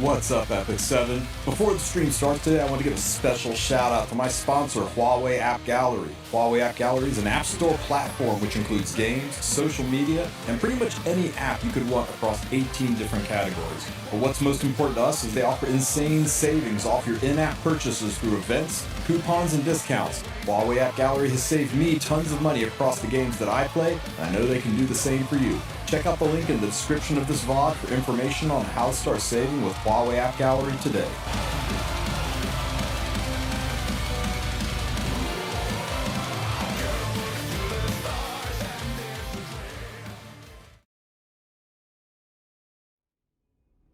What's up, Epic 7? Before the stream starts today, I want to give a special shout out to my sponsor, Huawei AppGallery. Huawei AppGallery is an app store platform which includes games, social media, and pretty much any app you could want across 18 different categories. But what's most important to us is they offer insane savings off your in-app purchases through events, coupons, and discounts. Huawei AppGallery has saved me tons of money across the games that I play, and I know they can do the same for you. Check out the link in the description of this VOD for information on how to start saving with Huawei AppGallery today.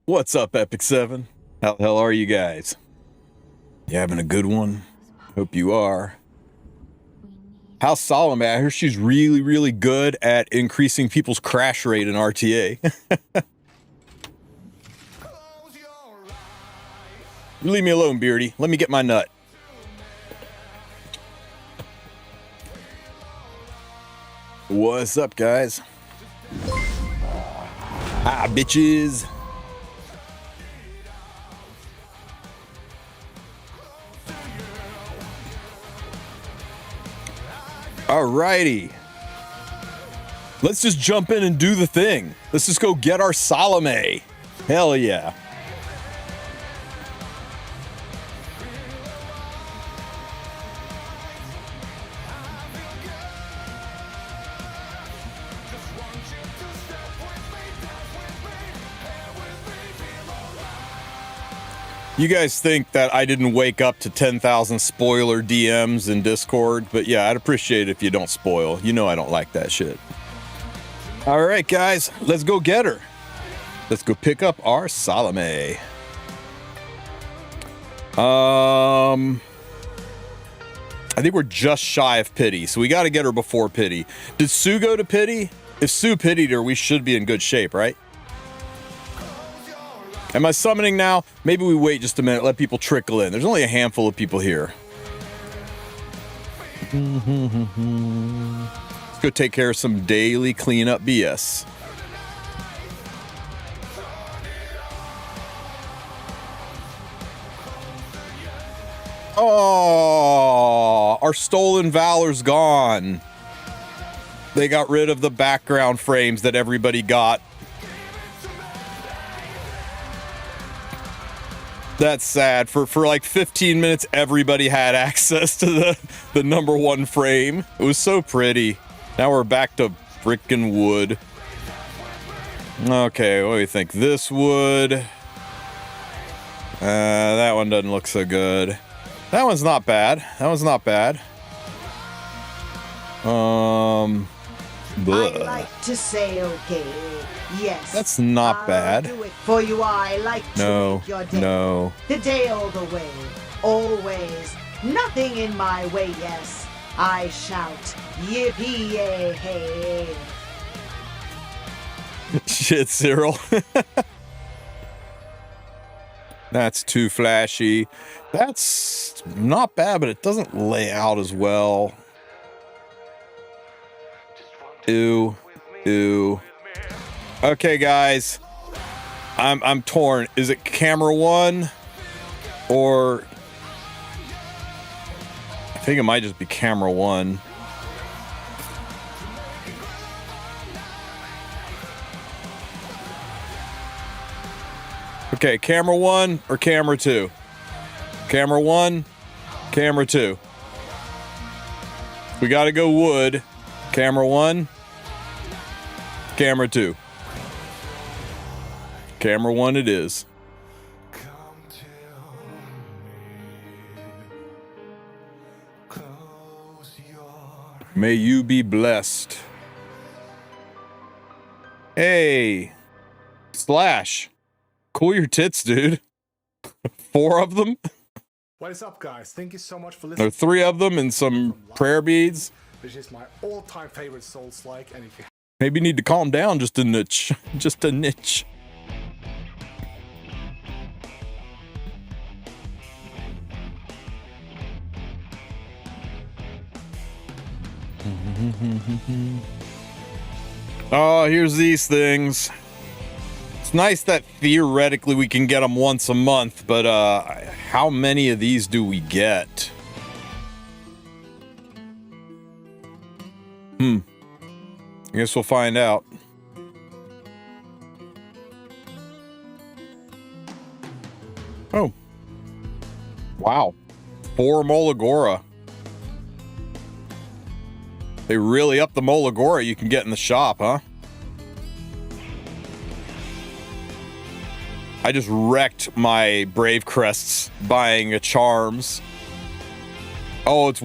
What's up, Epic 7? How the hell are you guys? You having a good one? Hope you are. How's Salome? I hear she's really good at increasing people's crash rate in RTA. You leave me alone, Beardy. Let me get my nut. What's up, guys? Hi, bitches. Alrighty. Let's just jump in and do the thing. Let's just go get our Salome. Hell yeah. You guys think that I didn't wake up to 10,000 spoiler DMs in Discord, but yeah, I'd appreciate it if you don't spoil. You know I don't like that shit. All right, guys, let's go get her. Let's go pick up our Salome. I think we're just shy of pity, so we got to get her before pity. Did Sue go to pity? If Sue pitied her, we should be in good shape, right? Am I summoning now? Maybe we wait just a minute, let people trickle in. There's only a handful of people here. Let's go take care of some daily cleanup BS. Oh, our stolen valor's gone. They got rid of the background frames that everybody got. That's sad. For like 15 minutes, everybody had access to the #1 frame. It was so pretty. Now we're back to frickin' wood. Okay, what do you think? This wood. That one doesn't look so good. That one's not bad. That one's not bad. I like to say okay. Yes. That's not bad. Do it for you. I like to make your day. No. The day all the way. Always. Nothing in my way, yes. I shout, yippee-yay-hey. Shit, Cyril. That's too flashy. That's not bad, but it doesn't lay out as well. Ew. Ew. Okay, guys. I'm torn. Is it camera 1 or I think it might just be camera 1. Okay, camera 1 or camera 2? Camera 1, camera 2. We gotta go wood. Camera 1, camera 2. Camera 1 it is. May you be blessed. Hey, Slash. Cool your tits, dude. 4 of them? What is up, guys? Thank you so much for listening. There are 3 of them and some prayer beads. Which is my all-time favorite Souls-like, and if you Maybe you need to calm down just a nitch. Just a nitch. Oh, here's these things. It's nice that theoretically we can get them once a month, but how many of these do we get? I guess we'll find out. Oh. Wow. 4 Molagora. They really upped the Molagora you can get in the shop, huh? I just wrecked my Brave Crests buying a Charms. Oh, it's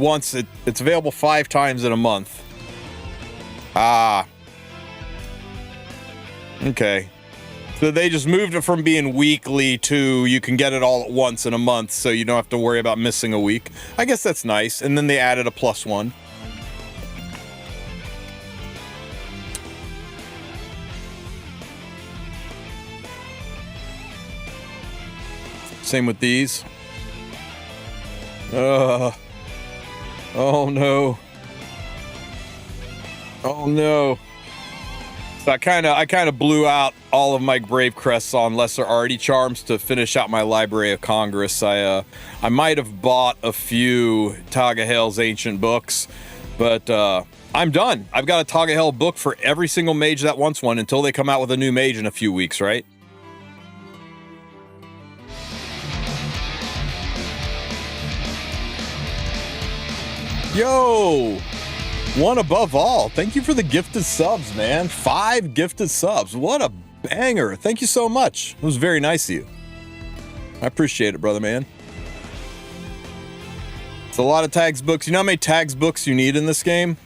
available 5 times in a month. Ah. Okay. So they just moved it from being weekly to you can get it all at once in a month, so you don't have to worry about missing a week. I guess that's nice. And then they added a +1. Same with these. Oh no. Oh no. So I kind of blew out all of my Brave Crests on Lesser Arty Charms to finish out my Library of Congress. I might have bought a few Tagoar's Ancient Books, but I'm done. I've got a Tagoar book for every single mage that wants one until they come out with a new mage in a few weeks, right? Yo! One above all. Thank you for the gifted subs, man. 5 gifted subs. What a banger. Thank you so much. It was very nice of you. I appreciate it, brother, man. It's a lot of tags books. You know how many tags books you need in this game?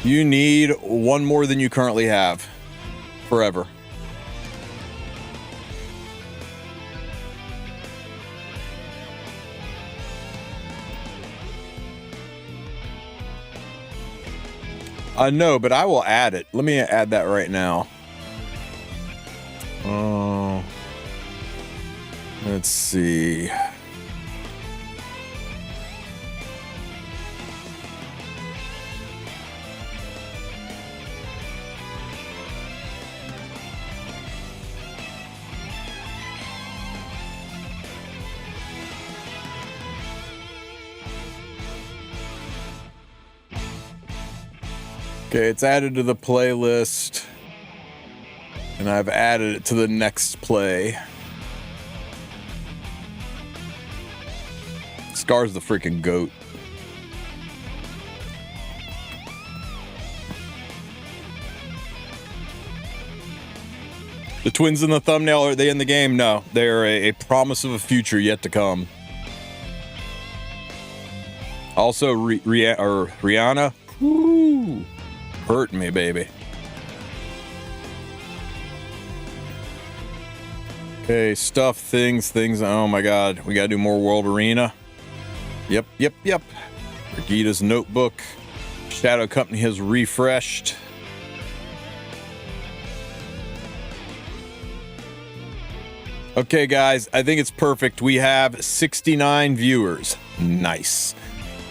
You need 1 more than you currently have. Forever. No, but I will add it. Let me add that right now. Let's see. Okay, it's added to the playlist, and I've added it to the next play. Scar's the freaking goat. The twins in the thumbnail, are they in the game? No, they're a promise of a future yet to come. Also, Rihanna. Woo! Hurt me, baby. Okay, stuff, things. Oh my god, we gotta do more World Arena. Yep. Brigitte's notebook. Shadow Company has refreshed. Okay, guys, I think it's perfect. We have 69 viewers. Nice.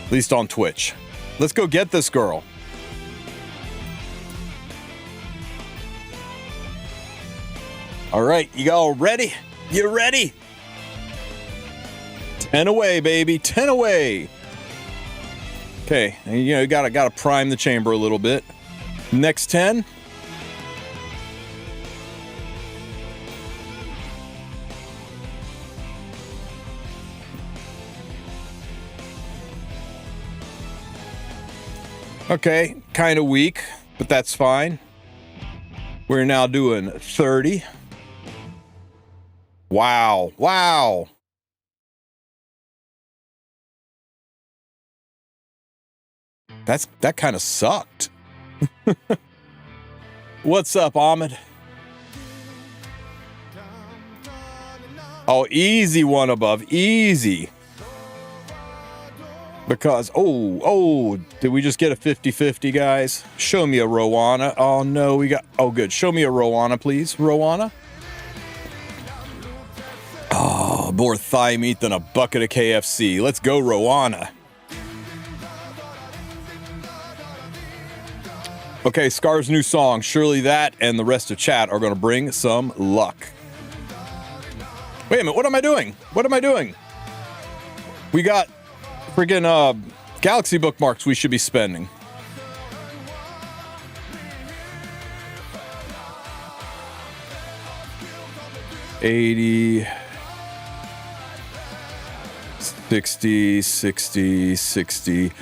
At least on Twitch. Let's go get this girl. All right, you all ready? You ready? 10 away, baby. 10 away. Okay, you know, you gotta prime the chamber a little bit. Next 10. Okay, kind of weak, but that's fine. We're now doing 30. Wow. That kind of sucked. What's up, Ahmed? Oh, easy 1 above. Easy. Because, did we just get a 50-50, guys? Show me a Rowana. Oh, no, oh, good. Show me a Rowana, please. Rowana? Oh, more thigh meat than a bucket of KFC. Let's go, Rowana. Okay, Scar's new song. Surely that and the rest of chat are going to bring some luck. Wait a minute. What am I doing? What am I doing? We got friggin' Galaxy bookmarks we should be spending. $80, 60, 60, 60,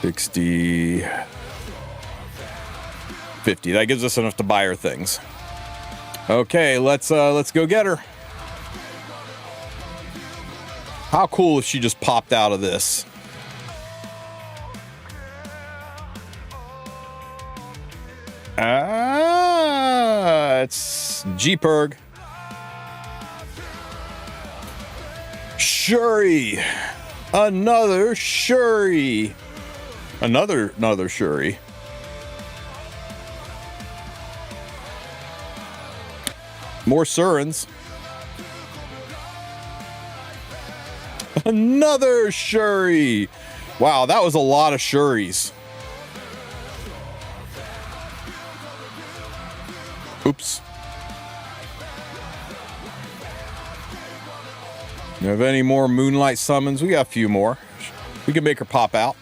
60, 50. That gives us enough to buy her things. Okay, let's go get her. How cool if she just popped out of this? It's G-Perg. Shuri. Another Shuri. Another Shuri. More Surins. Another Shuri. Wow, that was a lot of Shuris. Oops. You have any more Moonlight summons? We got a few more. We can make her pop out.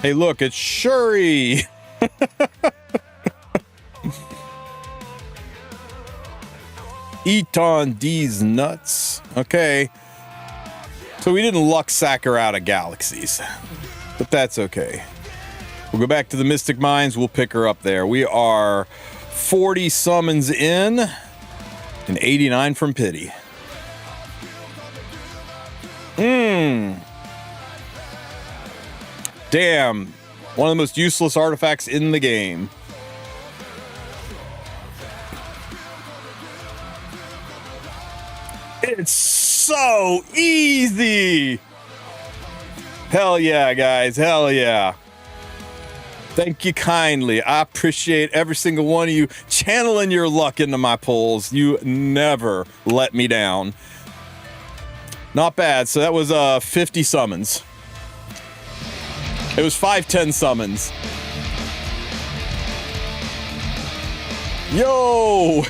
Hey, look, it's Shuri. Eat on these nuts. Okay. So we didn't luck sack her out of galaxies, but that's okay. We'll go back to the Mystic Mines. We'll pick her up there. We are 40 summons in and 89 from Pity. Damn. One of the most useless artifacts in the game. It's so easy. Hell yeah, guys. Hell yeah. Thank you kindly. I appreciate every single one of you channeling your luck into my pulls. You never let me down. Not bad. So that was 50 summons. It was 510 summons. Yo!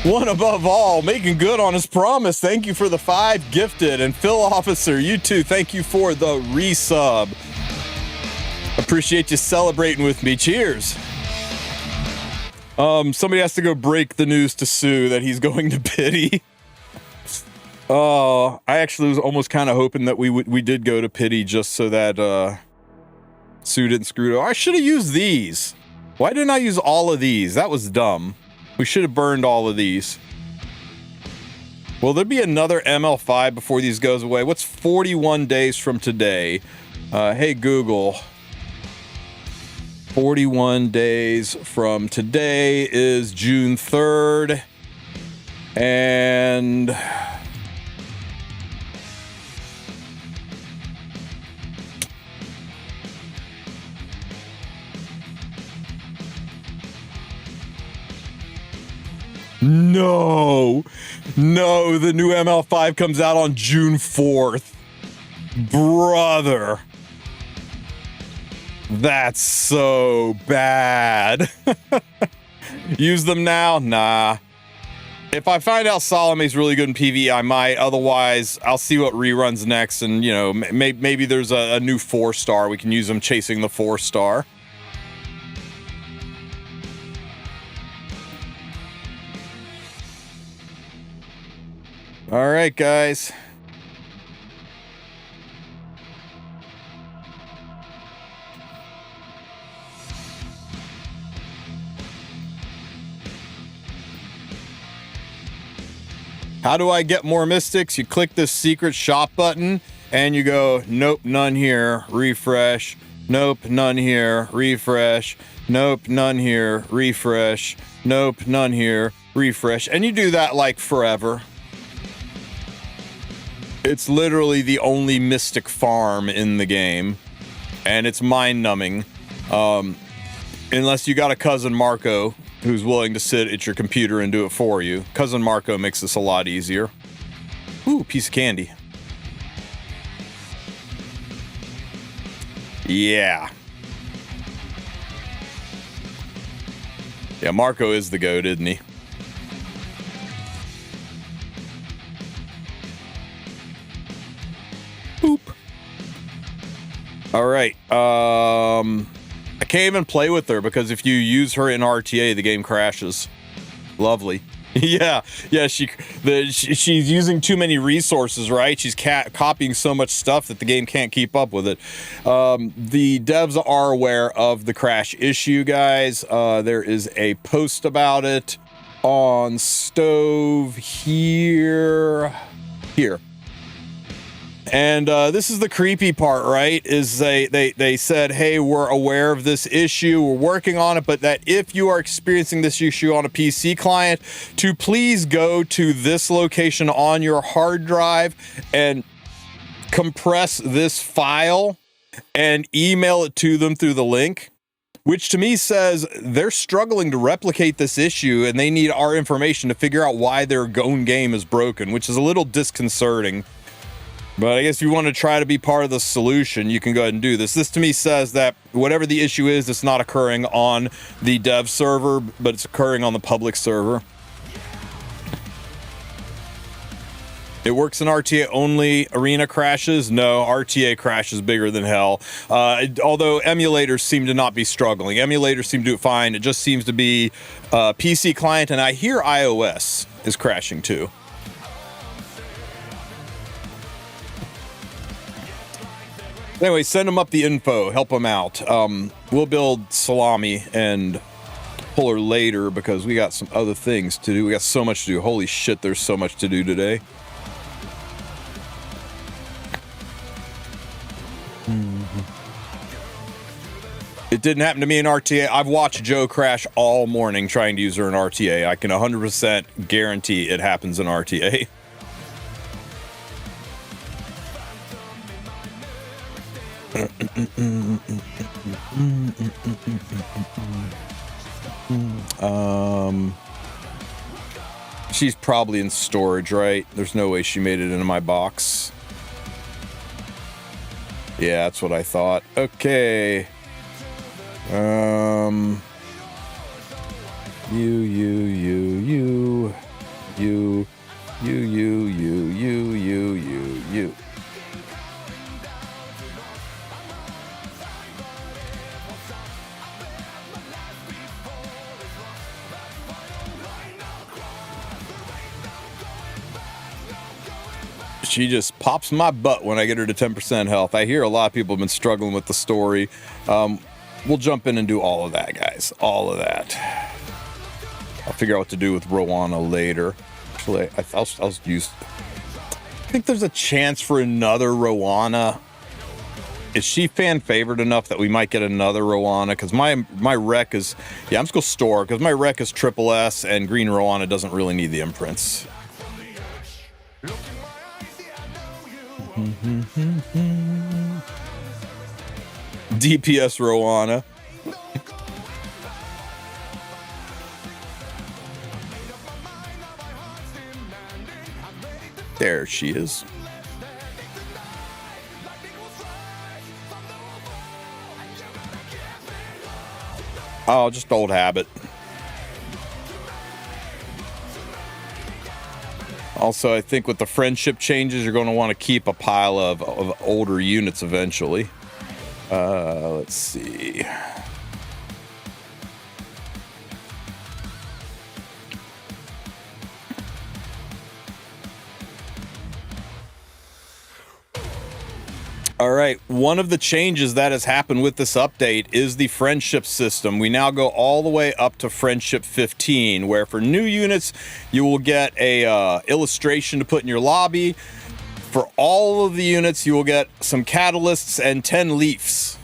One above all, making good on his promise. Thank you for the 5 gifted. And Phil Officer, you too, thank you for the resub. Appreciate you celebrating with me. Cheers. Somebody has to go break the news to Sue that he's going to Pity. I actually was almost kind of hoping that we did go to Pity just so that Sue didn't screw it up. I should have used these. Why didn't I use all of these? That was dumb. We should have burned all of these. Will there be another ML5 before these goes away? What's 41 days from today? Hey, Google. 41 days from today is June 3rd. And... No, the new ML5 comes out on June 4th. Brother. That's so bad. Use them now? Nah. If I find out Salome's really good in PvE, I might. Otherwise, I'll see what reruns next. And, you know, maybe there's a new 4-star. We can use them chasing the 4-star. All right, guys. How do I get more mystics? You click this secret shop button and you go, nope, none here, refresh. Nope, none here, refresh. Nope, none here, refresh. Nope, none here, refresh. And you do that like forever. It's literally the only mystic farm in the game, and it's mind-numbing. Unless you got a cousin Marco who's willing to sit at your computer and do it for you. Cousin Marco makes this a lot easier. Ooh, piece of candy. Yeah. Yeah, Marco is the GOAT, isn't he? Boop. All right. I can't even play with her because if you use her in RTA, the game crashes. Lovely. Yeah, she's using too many resources, right? She's copying so much stuff that the game can't keep up with it. The devs are aware of the crash issue, guys. There is a post about it on Stove here. And this is the creepy part, right? Is they said, hey, we're aware of this issue, we're working on it, but that if you are experiencing this issue on a PC client, to please go to this location on your hard drive and compress this file and email it to them through the link, which to me says they're struggling to replicate this issue and they need our information to figure out why their own game is broken, which is a little disconcerting. But I guess if you want to try to be part of the solution, you can go ahead and do this. This to me says that whatever the issue is, it's not occurring on the dev server, but it's occurring on the public server. It works in RTA only. Arena crashes? No, RTA crashes bigger than hell. Although emulators seem to not be struggling. Emulators seem to do it fine. It just seems to be PC client, and I hear iOS is crashing too. Anyway, send them up the info. Help them out. We'll build Salome and pull her later because we got some other things to do. We got so much to do. Holy shit, there's so much to do today. It didn't happen to me in RTA. I've watched Joe crash all morning trying to use her in RTA. I can 100% guarantee it happens in RTA. She's probably in storage, right? There's no way she made it into my box. Yeah, that's what I thought. Okay. You. She just pops my butt when I get her to 10% health. I hear a lot of people have been struggling with the story. We'll jump in and do all of that, guys. All of that. I'll figure out what to do with Rowana later. Actually, I'll use... I think there's a chance for another Rowana. Is she fan favored enough that we might get another Rowana? Because my rec is... Yeah, I'm just going to store, because my rec is triple S, and green Rowana doesn't really need the imprints. DPS Rowana. There she is. Oh, just old habit. Also, I think with the friendship changes, you're going to want to keep a pile of older units eventually. Let's see. All right, one of the changes that has happened with this update is the friendship system. We now go all the way up to friendship 15, where for new units, you will get a illustration to put in your lobby. For all of the units, you will get some catalysts and 10 leafs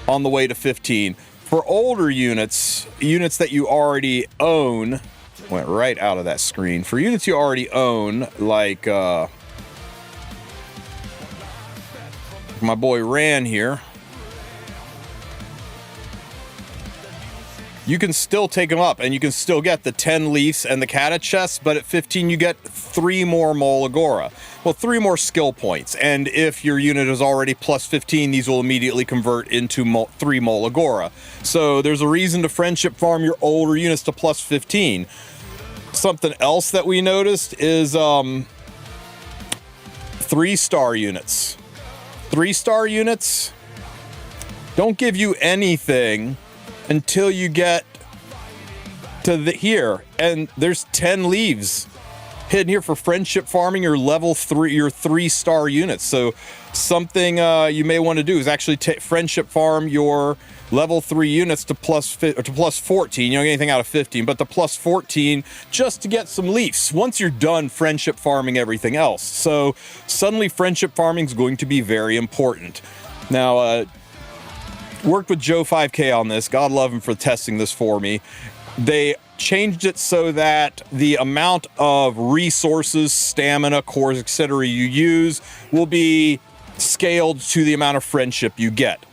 on the way to 15. For older units that you already own, went right out of that screen. For units you already own, like My boy Ran here. You can still take them up, and you can still get the 10 Leafs and the Kata chest, but at 15 you get 3 more Mol Agora. Well, 3 more skill points, and if your unit is already plus 15, these will immediately convert into 3 Mol Agora. So there's a reason to friendship farm your older units to plus 15. Something else that we noticed is 3-star units. 3-star units don't give you anything until you get to here, and there's 10 leaves hidden here for friendship farming your level 3, your 3-star units. So something you may want to do is actually friendship farm your level 3 units to plus 14. You don't get anything out of 15, but to plus 14 just to get some leaves once you're done friendship farming everything else. So suddenly friendship farming is going to be very important. Now, worked with Joe 5K on this. God love him for testing this for me. They changed it so that the amount of resources, stamina, cores, etc. you use will be scaled to the amount of friendship you get.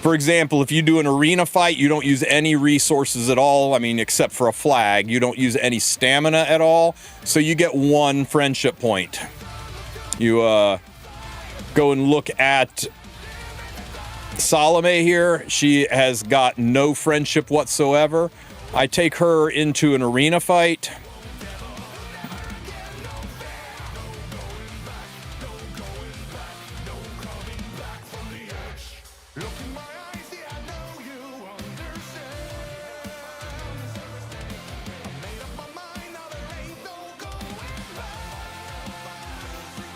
For example, if you do an arena fight, you don't use any resources at all. I mean, except for a flag. You don't use any stamina at all. So you get 1 friendship point. You go and look at Salome here. She has got no friendship whatsoever. I take her into an arena fight.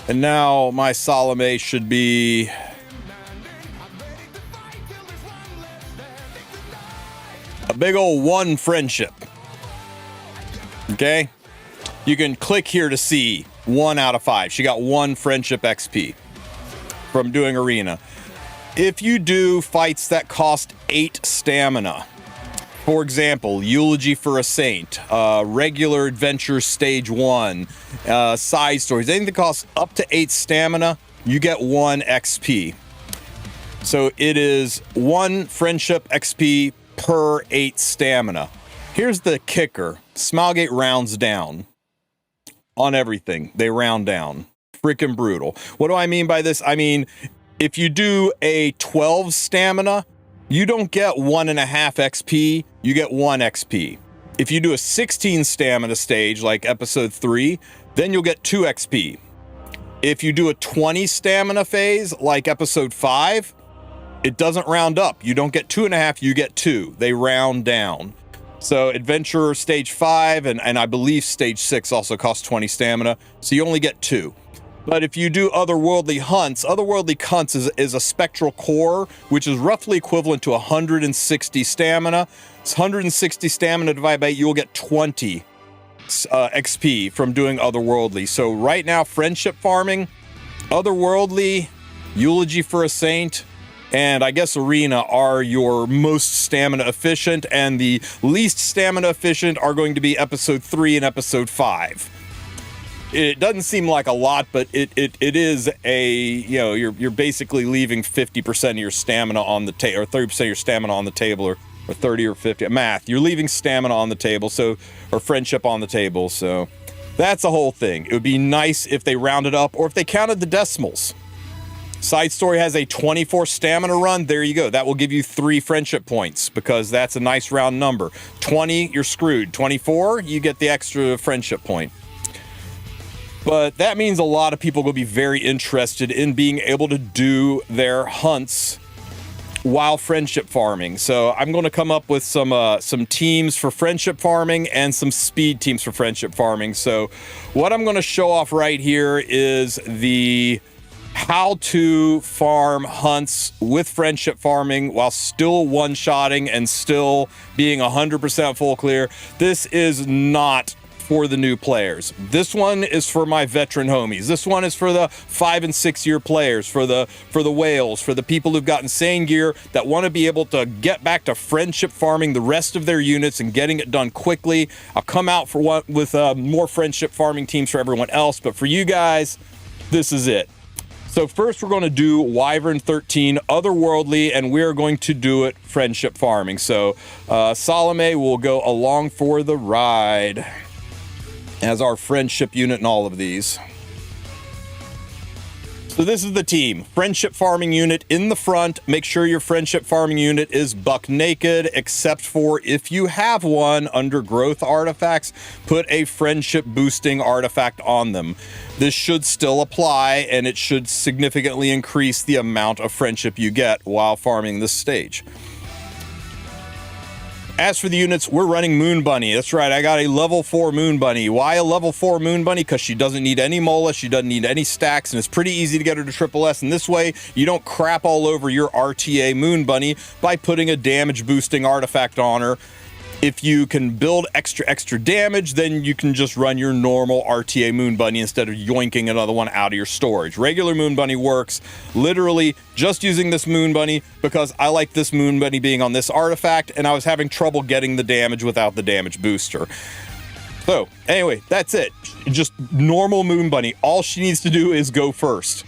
And now my Salome should be a big old 1 friendship. Okay? You can click here to see 1 out of 5. She got 1 friendship XP from doing arena. If you do fights that cost 8 stamina, for example, Eulogy for a Saint, regular adventure stage 1, side stories, anything that costs up to 8 stamina, you get 1 XP. So it is 1 friendship XP per 8 stamina. Here's the kicker. Smilegate rounds down on everything. They round down. Freaking brutal. What do I mean by this? I mean, if you do a 12 stamina, you don't get 1.5 XP, you get 1 XP. If you do a 16 stamina stage, like episode 3, then you'll get 2 XP. If you do a 20 stamina phase, like episode 5, it doesn't round up. You don't get 2.5, you get 2. They round down. So Adventurer Stage 5 and I believe Stage 6 also costs 20 stamina, so you only get 2. But if you do Otherworldly Hunts is a Spectral Core, which is roughly equivalent to 160 stamina. It's 160 stamina divided by 8, you'll get 20 XP from doing Otherworldly. So right now, friendship farming, Otherworldly, Eulogy for a Saint, and I guess Arena are your most stamina efficient, and the least stamina efficient are going to be episode 3 and episode 5. It doesn't seem like a lot, but it is a, you know, you're basically leaving 50% of your stamina on the table, or 30% of your stamina on the table, or 30 or 50. Math. You're leaving stamina on the table, so, or friendship on the table, so that's the whole thing. It would be nice if they rounded up, or if they counted the decimals. Side Story has a 24 stamina run. There you go. That will give you 3 friendship points, because that's a nice round number. 20, you're screwed. 24, you get the extra friendship point. But that means a lot of people will be very interested in being able to do their hunts while friendship farming. So I'm going to come up with some teams for friendship farming and some speed teams for friendship farming. So what I'm going to show off right here is the how to farm hunts with friendship farming while still one-shotting and still being 100% full clear. This is not for the new players. This one is for my veteran homies. This one is for the 5 and 6 year players, for the whales, for the people who've gotten sane gear that want to be able to get back to friendship farming the rest of their units and getting it done quickly. I'll come out for with more friendship farming teams for everyone else, but for you guys, this is it. So first we're going to do Wyvern 13 Otherworldly, and we're going to do it friendship farming. So Salome will go along for the ride as our friendship unit in all of these. So this is the team. Friendship farming unit in the front. Make sure your friendship farming unit is buck naked, except for if you have one under growth artifacts, put a friendship boosting artifact on them. This should still apply, and it should significantly increase the amount of friendship you get while farming this stage. As for the units, we're running Moon Bunny. That's right, I got a level 4 Moon Bunny. Why a level 4 Moon Bunny? Because she doesn't need any Mola, she doesn't need any stacks, and it's pretty easy to get her to triple S. And this way, you don't crap all over your RTA Moon Bunny by putting a damage boosting artifact on her. If you can build extra damage, then you can just run your normal RTA Moon Bunny instead of yoinking another one out of your storage. Regular Moon Bunny works literally just using this Moon Bunny because I like this Moon Bunny being on this artifact, and I was having trouble getting the damage without the damage booster. So anyway, that's it. Just normal Moon Bunny. All she needs to do is go first.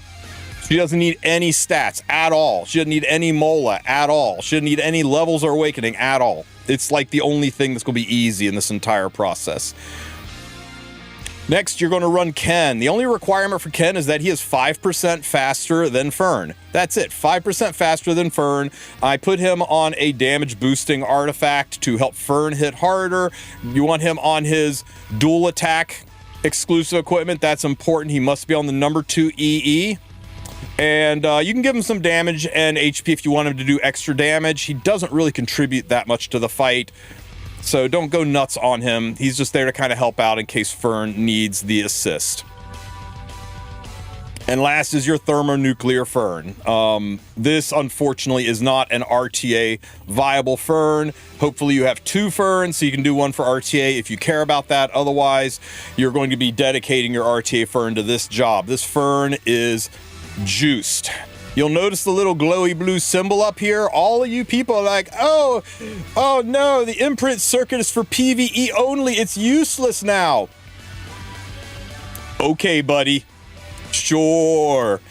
She doesn't need any stats at all. She doesn't need any Mola at all. She doesn't need any levels or awakening at all. It's like the only thing that's going to be easy in this entire process. Next, you're going to run Ken. The only requirement for Ken is that he is 5% faster than Fern. That's it, 5% faster than Fern. I put him on a damage boosting artifact to help Fern hit harder. You want him on his dual attack exclusive equipment. That's important. He must be on the number 2 EE. And you can give him some damage and HP if you want him to do extra damage. He doesn't really contribute that much to the fight, so don't go nuts on him. He's just there to kind of help out in case Fern needs the assist. And last is your thermonuclear Fern. This, unfortunately, is not an RTA viable Fern. Hopefully you have 2 Ferns, so you can do one for RTA if you care about that. Otherwise, you're going to be dedicating your RTA Fern to this job. This Fern is juiced. You'll notice the little glowy blue symbol up here. All of you people are like, oh no, the imprint circuit is for PvE only. It's useless now. Okay, buddy. Sure.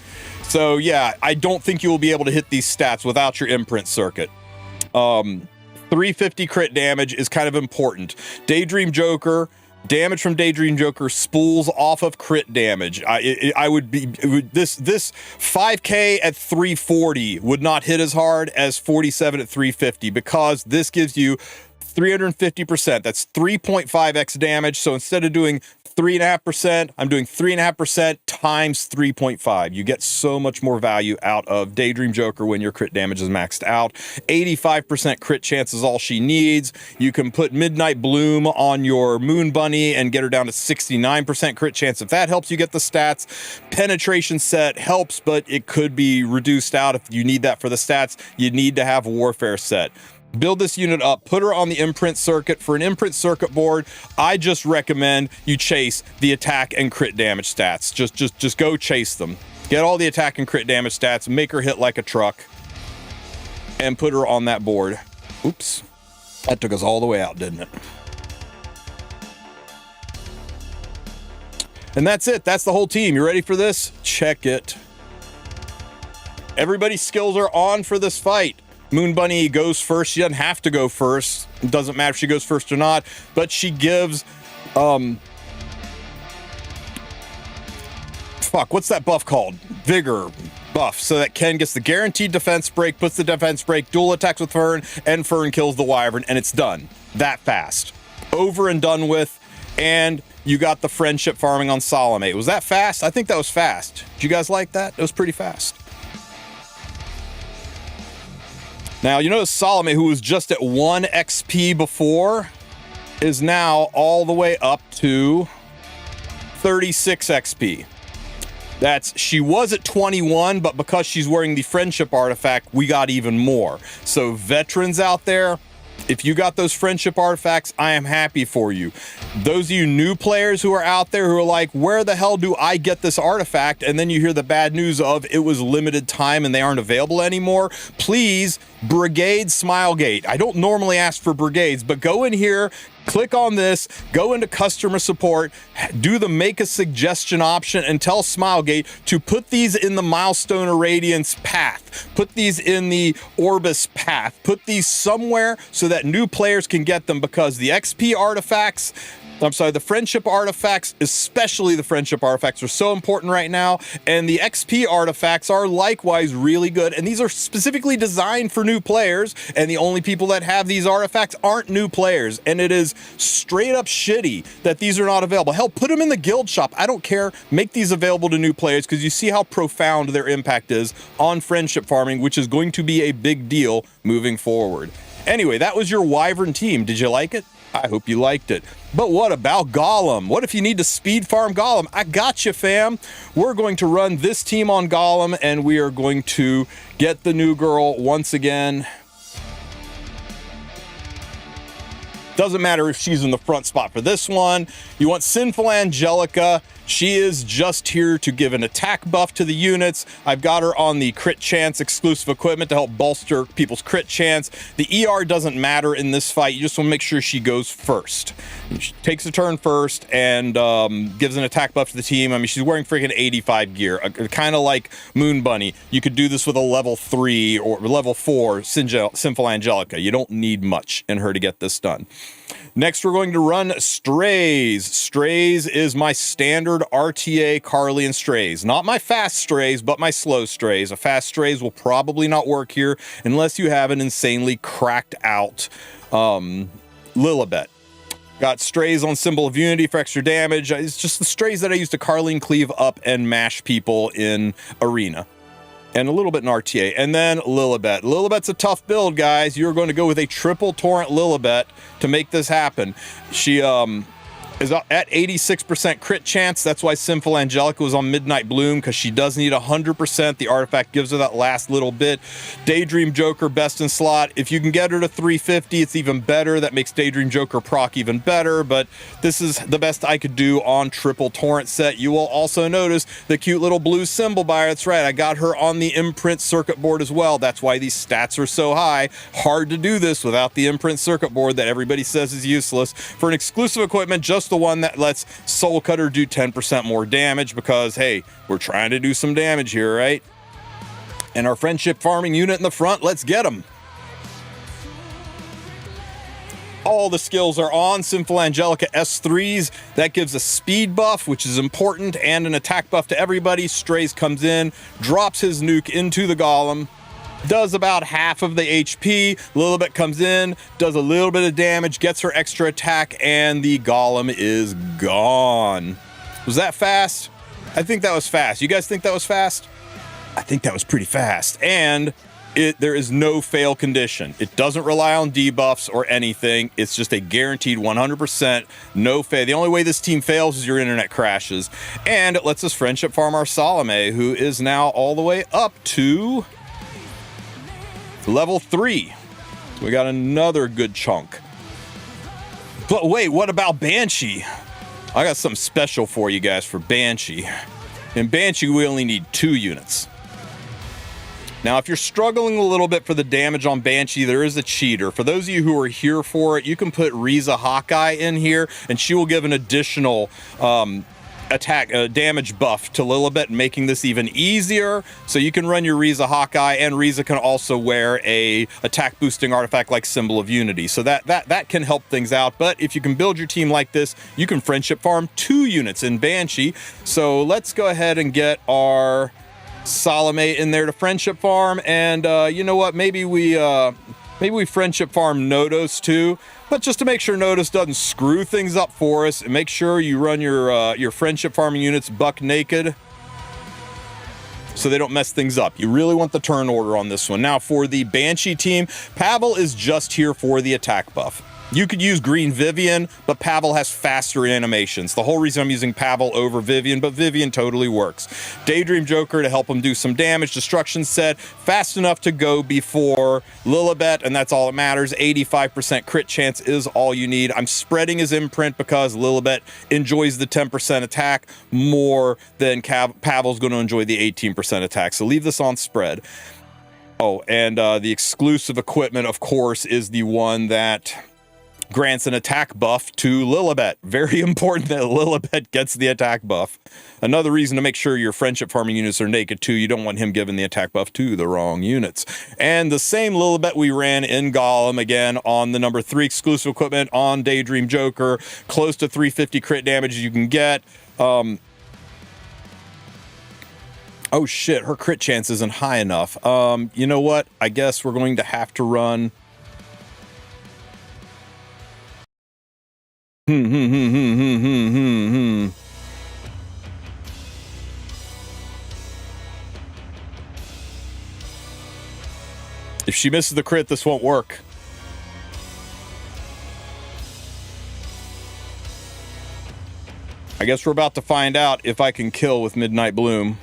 So yeah, I don't think you will be able to hit these stats without your imprint circuit. 350 crit damage is kind of important. Daydream Joker, damage from Daydream Joker spools off of crit damage. This 5k at 340 would not hit as hard as 47 at 350 because this gives you 350%. That's 3.5x damage. So instead of doing 3.5%, I'm doing 3.5% times 3.5. You get so much more value out of Daydream Joker when your crit damage is maxed out. 85% crit chance is all she needs. You can put Midnight Bloom on your Moon Bunny and get her down to 69% crit chance if that helps you get the stats. Penetration set helps, but it could be reduced out if you need that for the stats. You need to have Warfare set. Build this unit up, put her on the imprint circuit. For an imprint circuit board, I just recommend you chase the attack and crit damage stats. Just go chase them. Get all the attack and crit damage stats, make her hit like a truck, and put her on that board. Oops. That took us all the way out, didn't it? And that's it. That's the whole team. You ready for this? Check it. Everybody's skills are on for this fight. Moon Bunny goes first. She doesn't have to go first. It doesn't matter if she goes first or not, but she gives, what's that buff called? Vigor buff, so that Ken gets the guaranteed defense break, puts the defense break, dual attacks with Fern, and Fern kills the Wyvern, and it's done. That fast. Over and done with, and you got the friendship farming on Salome. Was that fast? I think that was fast. Did you guys like that? It was pretty fast. Now, you notice Salome, who was just at 1 XP before, is now all the way up to 36 XP. She was at 21, but because she's wearing the friendship artifact, we got even more. So veterans out there, if you got those friendship artifacts, I am happy for you. Those of you new players who are out there who are like, where the hell do I get this artifact? And then you hear the bad news of it was limited time and they aren't available anymore. Please, Brigade Smilegate. I don't normally ask for brigades, but go in here, Click on this, go into customer support, do the make a suggestion option, and tell Smilegate to put these in the Milestone Irradiance path, put these in the Orbis path, put these somewhere so that new players can get them, because the XP artifacts, the friendship artifacts, especially the friendship artifacts, are so important right now, and the XP artifacts are likewise really good, and these are specifically designed for new players, and the only people that have these artifacts aren't new players, and it is straight up shitty that these are not available. Hell, put them in the guild shop. I don't care. Make these available to new players, because you see how profound their impact is on friendship farming, which is going to be a big deal moving forward. Anyway, that was your Wyvern team. Did you like it? I hope you liked it. But what about Golem? What if you need to speed farm Golem? I got you, fam. We're going to run this team on Golem, and we are going to get the new girl once again. Doesn't matter if she's in the front spot for this one. You want Sinful Angelica. She is just here to give an attack buff to the units. I've got her on the crit chance exclusive equipment to help bolster people's crit chance. The ER doesn't matter in this fight. You just want to make sure she goes first. She takes a turn first and gives an attack buff to the team. I mean, she's wearing freaking 85 gear, kind of like Moon Bunny. You could do this with a level 3 or level 4 Sinful Angelica. You don't need much in her to get this done. Next, we're going to run Strays. Strays is my standard RTA Carlian Strays. Not my fast Strays, but my slow Strays. A fast Strays will probably not work here unless you have an insanely cracked out Lilibet. Got Strays on Symbol of Unity for extra damage. It's just the Strays that I use to Carlian cleave up and mash people in Arena. And a little bit in RTA. And then Lilibet. Lilibet's a tough build, guys. You're going to go with a triple Torrent Lilibet to make this happen. She is at 86% crit chance. That's why Sinful Angelica was on Midnight Bloom, because she does need 100%. The artifact gives her that last little bit. Daydream Joker, best in slot. If you can get her to 350, it's even better. That makes Daydream Joker proc even better, but this is the best I could do on triple Torrent set. You will also notice the cute little blue symbol buyer. That's right, I got her on the imprint circuit board as well. That's why these stats are so high. Hard to do this without the imprint circuit board that everybody says is useless. For an exclusive equipment, just the one that lets Soul Cutter do 10% more damage, because hey, we're trying to do some damage here, right? And our friendship farming unit in the front, let's get them. All the skills are on. Sinful Angelica S3s, that gives a speed buff, which is important, and an attack buff to everybody. Strays comes in, drops his nuke into the Golem, does about half of the HP. Lilibet comes in, does a little bit of damage, gets her extra attack, and the Golem is gone. Was that fast? I think that was fast. You guys think that was fast? I think that was pretty fast. And there is no fail condition. It doesn't rely on debuffs or anything. It's just a guaranteed 100% no fail. The only way this team fails is your internet crashes. And it lets us friendship farm our Salome, who is now all the way up to level 3. We got another good chunk. But wait, what about Banshee? I got something special for you guys for Banshee. In Banshee, we only need 2 units. Now, if you're struggling a little bit for the damage on Banshee, there is a cheater. For those of you who are here for it, you can put Riza Hawkeye in here, and she will give an additional attack damage buff to Lilibet, making this even easier. So you can run your Riza Hawkeye, and Riza can also wear a attack boosting artifact like Symbol of Unity. So that can help things out. But if you can build your team like this, you can friendship farm 2 units in Banshee. So let's go ahead and get our Salome in there to friendship farm, and you know what? Maybe we friendship farm Nodos too. But just to make sure Notice doesn't screw things up for us, make sure you run your friendship farming units buck naked so they don't mess things up. You really want the turn order on this one. Now for the Banshee team, Pavel is just here for the attack buff. You could use Green Vivian, but Pavel has faster animations. The whole reason I'm using Pavel over Vivian, but Vivian totally works. Daydream Joker to help him do some damage. Destruction set, fast enough to go before Lilibet, and that's all that matters. 85% crit chance is all you need. I'm spreading his imprint because Lilibet enjoys the 10% attack more than Pavel's going to enjoy the 18% attack. So leave this on spread. Oh, and the exclusive equipment, of course, is the one that grants an attack buff to Lilibet. Very important that Lilibet gets the attack buff. Another reason to make sure your friendship farming units are naked too. You don't want him giving the attack buff to the wrong units. And the same Lilibet we ran in Golem, again, on the number 3 exclusive equipment on Daydream Joker. Close to 350 crit damage you can get. Oh shit, her crit chance isn't high enough. You know what? I guess we're going to have to run... If she misses the crit, this won't work. I guess we're about to find out if I can kill with Midnight Bloom.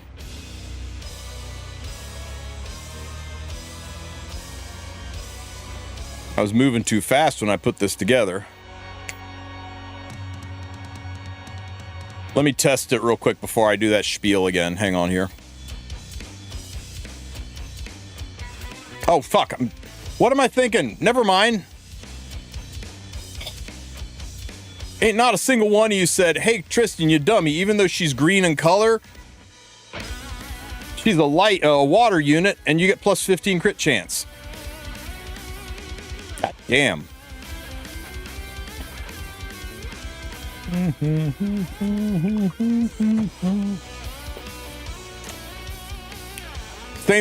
I was moving too fast when I put this together. Let me test it real quick before I do that spiel again. Hang on here. Oh, fuck. What am I thinking? Never mind. Ain't not a single one of you said, hey, Tristen, you dummy. Even though she's green in color, she's a light water unit, and you get plus 15 crit chance. God damn. Same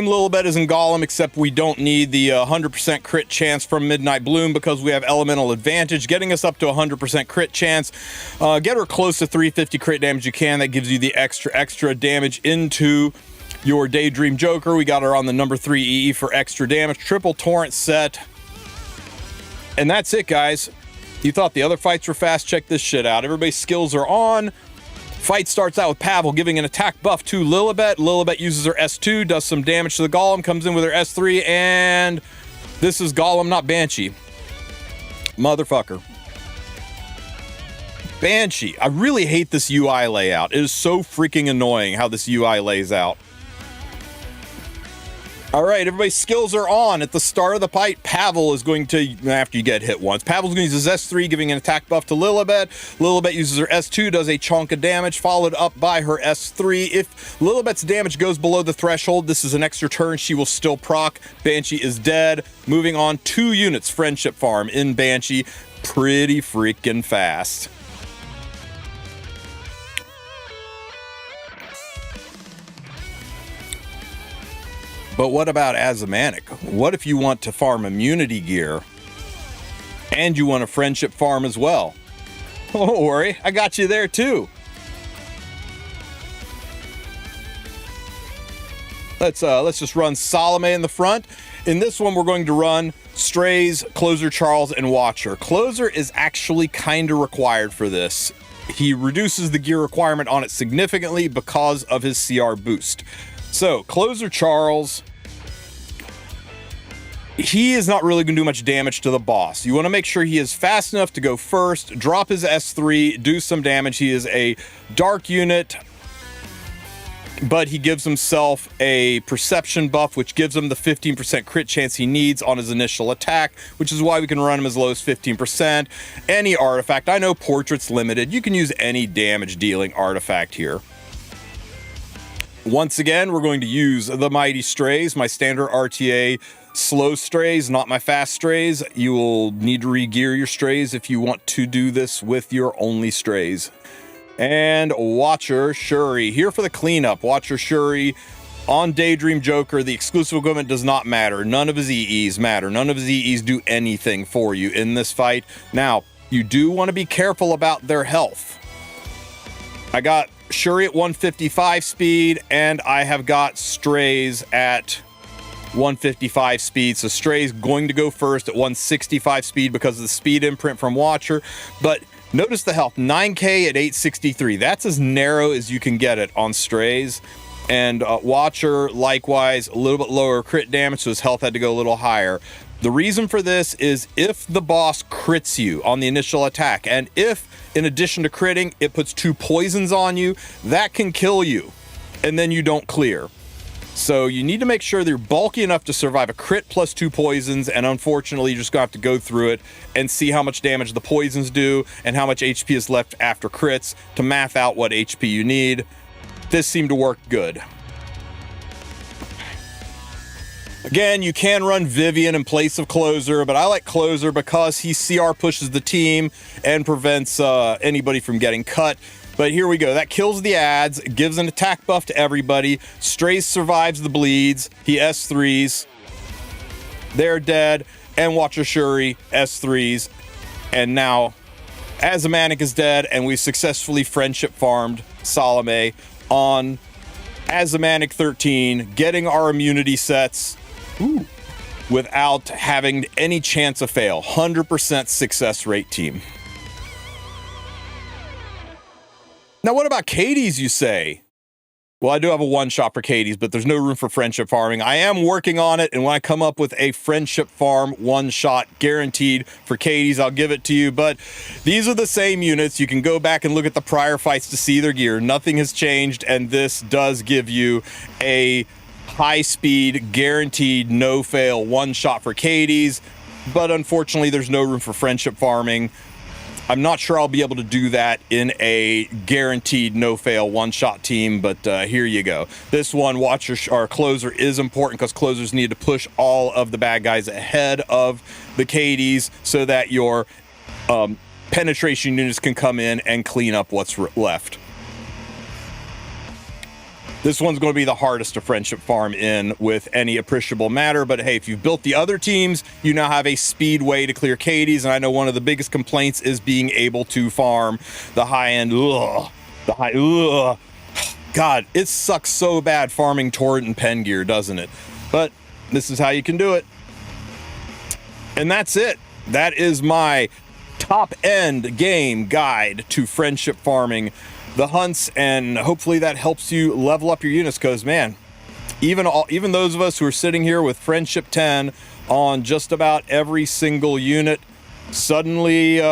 Lilibet as in Golem, except we don't need the 100% crit chance from Midnight Bloom because we have Elemental Advantage, getting us up to 100% crit chance. Get her close to 350 crit damage you can. That gives you the extra damage into your Daydream Joker. We got her on the number 3 EE for extra damage. Triple Torrent set. And that's it, guys. You thought the other fights were fast? Check this shit out. Everybody's skills are on. Fight starts out with Pavel giving an attack buff to Lilibet. Lilibet uses her S2, does some damage to the Golem, comes in with her S3, and this is Golem, not Banshee. Motherfucker. Banshee. I really hate this UI layout. It is so freaking annoying how this UI lays out. All right, everybody's skills are on. At the start of the fight, Pavel is going to, after you get hit once, Pavel's going to use his S3, giving an attack buff to Lilibet. Lilibet uses her S2, does a chunk of damage, followed up by her S3. If Lilibet's damage goes below the threshold, this is an extra turn. She will still proc. Banshee is dead. Moving on, 2 units, Friendship Farm in Banshee. Pretty freaking fast. But what about Azimanak? What if you want to farm immunity gear and you want a friendship farm as well? Don't worry, I got you there too. Let's just run Salome in the front. In this one, we're going to run Strays, Closer Charles, and Watcher. Closer is actually kind of required for this. He reduces the gear requirement on it significantly because of his CR boost. So, Closer Charles, he is not really going to do much damage to the boss. You want to make sure he is fast enough to go first, drop his S3, do some damage. He is a dark unit, but he gives himself a perception buff, which gives him the 15% crit chance he needs on his initial attack, which is why we can run him as low as 15%. Any artifact, I know Portrait's limited. You can use any damage dealing artifact here. Once again, we're going to use the Mighty Strays, my standard RTA slow strays, not my fast strays. You will need to re-gear your strays if you want to do this with your only strays. And Watcher Shuri, here for the cleanup. Watcher Shuri on Daydream Joker. The exclusive equipment does not matter. None of his EEs matter. None of his EEs do anything for you in this fight. Now, you do want to be careful about their health. I got Shuri at 155 speed, and I have got Strays at 155 speed. So Strays going to go first at 165 speed because of the speed imprint from Watcher. But notice the health, 9k at 863. That's as narrow as you can get it on Strays. And Watcher, likewise, a little bit lower crit damage, so his health had to go a little higher. The reason for this is if the boss crits you on the initial attack, and if, in addition to critting, it puts 2 poisons on you, that can kill you, and then you don't clear. So you need to make sure they're bulky enough to survive a crit plus 2 poisons, and unfortunately you're just gonna have to go through it and see how much damage the poisons do and how much HP is left after crits to math out what HP you need. This seemed to work good. Again, you can run Vivian in place of Closer, but I like Closer because he CR pushes the team and prevents anybody from getting cut. But here we go. That kills the ads, gives an attack buff to everybody. Strays survives the bleeds. He S3s. They're dead. And Watcher Shuri S3s. And now Azimanak is dead, and we successfully friendship farmed Salome on Azimanak 13, getting our immunity sets without having any chance of fail. 100% success rate team. Now, what about Katie's, you say? Well, I do have a one-shot for Katie's, but there's no room for friendship farming. I am working on it, and when I come up with a friendship farm one-shot guaranteed for Katie's, I'll give it to you. But these are the same units. You can go back and look at the prior fights to see their gear. Nothing has changed, and this does give you a high-speed, guaranteed, no-fail one-shot for Katie's. But unfortunately, there's no room for friendship farming. I'm not sure I'll be able to do that in a guaranteed no-fail one-shot team, but here you go. This one, Watcher or Closer, is important because Closers need to push all of the bad guys ahead of the Katie's so that your penetration units can come in and clean up what's left. This one's going to be the hardest to friendship farm in with any appreciable matter, but hey, if you've built the other teams, you now have a speed way to clear Katie's, and I know one of the biggest complaints is being able to farm the high-end, God, it sucks so bad farming Torrent and Pen gear, doesn't it? But this is how you can do it. And that's it. That is my top-end game guide to friendship farming the hunts, and hopefully that helps you level up your units, because man, even those of us who are sitting here with friendship 10 on just about every single unit, suddenly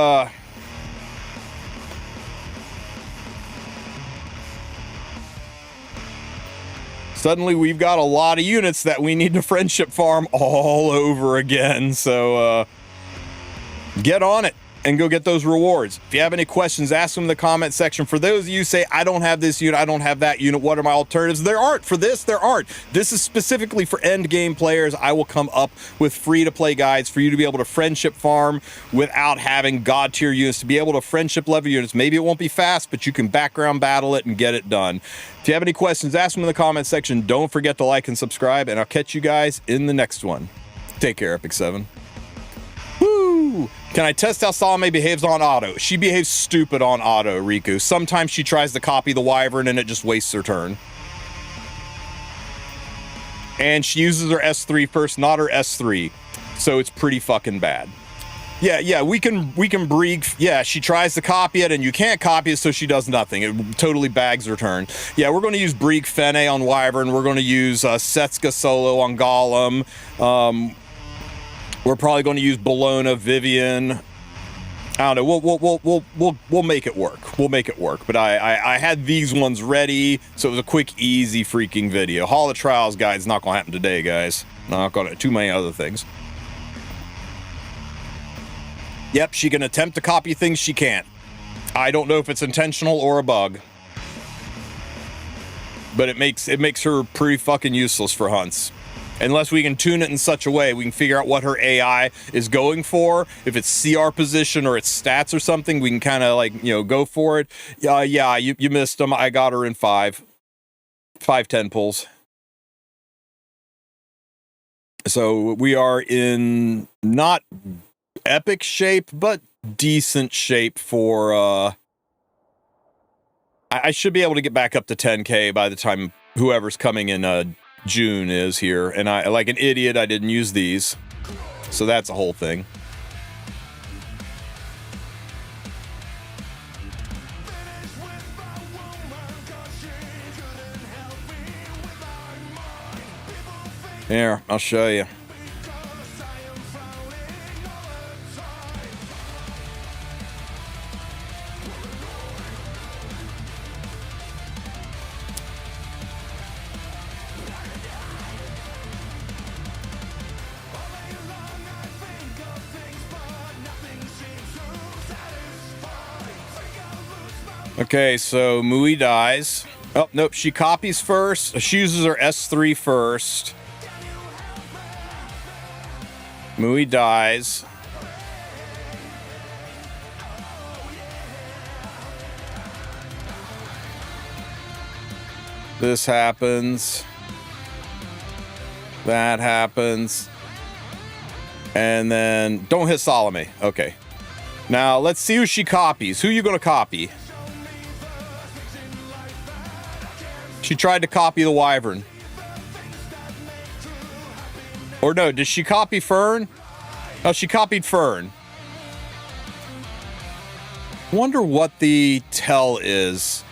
we've got a lot of units that we need to friendship farm all over again. So get on it and go get those rewards. If you have any questions, ask them in the comment section. For those of you who say, I don't have this unit, I don't have that unit, what are my alternatives? There aren't. For this, there aren't. This is specifically for endgame players. I will come up with free-to-play guides for you to be able to friendship farm without having god-tier units, to be able to friendship level units. Maybe it won't be fast, but you can background battle it and get it done. If you have any questions, ask them in the comment section. Don't forget to like and subscribe, and I'll catch you guys in the next one. Take care, Epic 7. Woo! Can I test how Salome behaves on auto? She behaves stupid on auto, Riku. Sometimes she tries to copy the Wyvern and it just wastes her turn. And she uses her S3 first, not her S3. So it's pretty fucking bad. Yeah, we can breed. Yeah, she tries to copy it and you can't copy it, so she does nothing. It totally bags her turn. Yeah, we're going to use Breek Fene on Wyvern. We're going to use Setsuka solo on Golem. We're probably going to use Bologna, Vivian. I don't know. We'll make it work. We'll make it work. But I had these ones ready, so it was a quick, easy freaking video. Hall of Trials guide is not going to happen today, guys. Not going to. Too many other things. Yep, she can attempt to copy things she can't. I don't know if it's intentional or a bug, but it makes her pretty fucking useless for hunts. Unless we can tune it in such a way, we can figure out what her AI is going for. If it's CR position or it's stats or something, we can kind of like, go for it. Yeah, you missed them. I got her in 5 10 pulls. So we are in not epic shape, but decent shape for, I should be able to get back up to 10K by the time whoever's coming in, June is here, and I, like an idiot, I didn't use these, so that's a whole thing. Here, I'll show you. Okay, so Mui dies. Oh, nope, she copies first. She uses her S3 first. Mui dies. This happens. That happens. And then don't hit Salome. Okay. Now let's see who she copies. Who you gonna copy? She tried to copy the Wyvern. Or no, did she copy Fern? Oh, she copied Fern. Wonder what the tell is.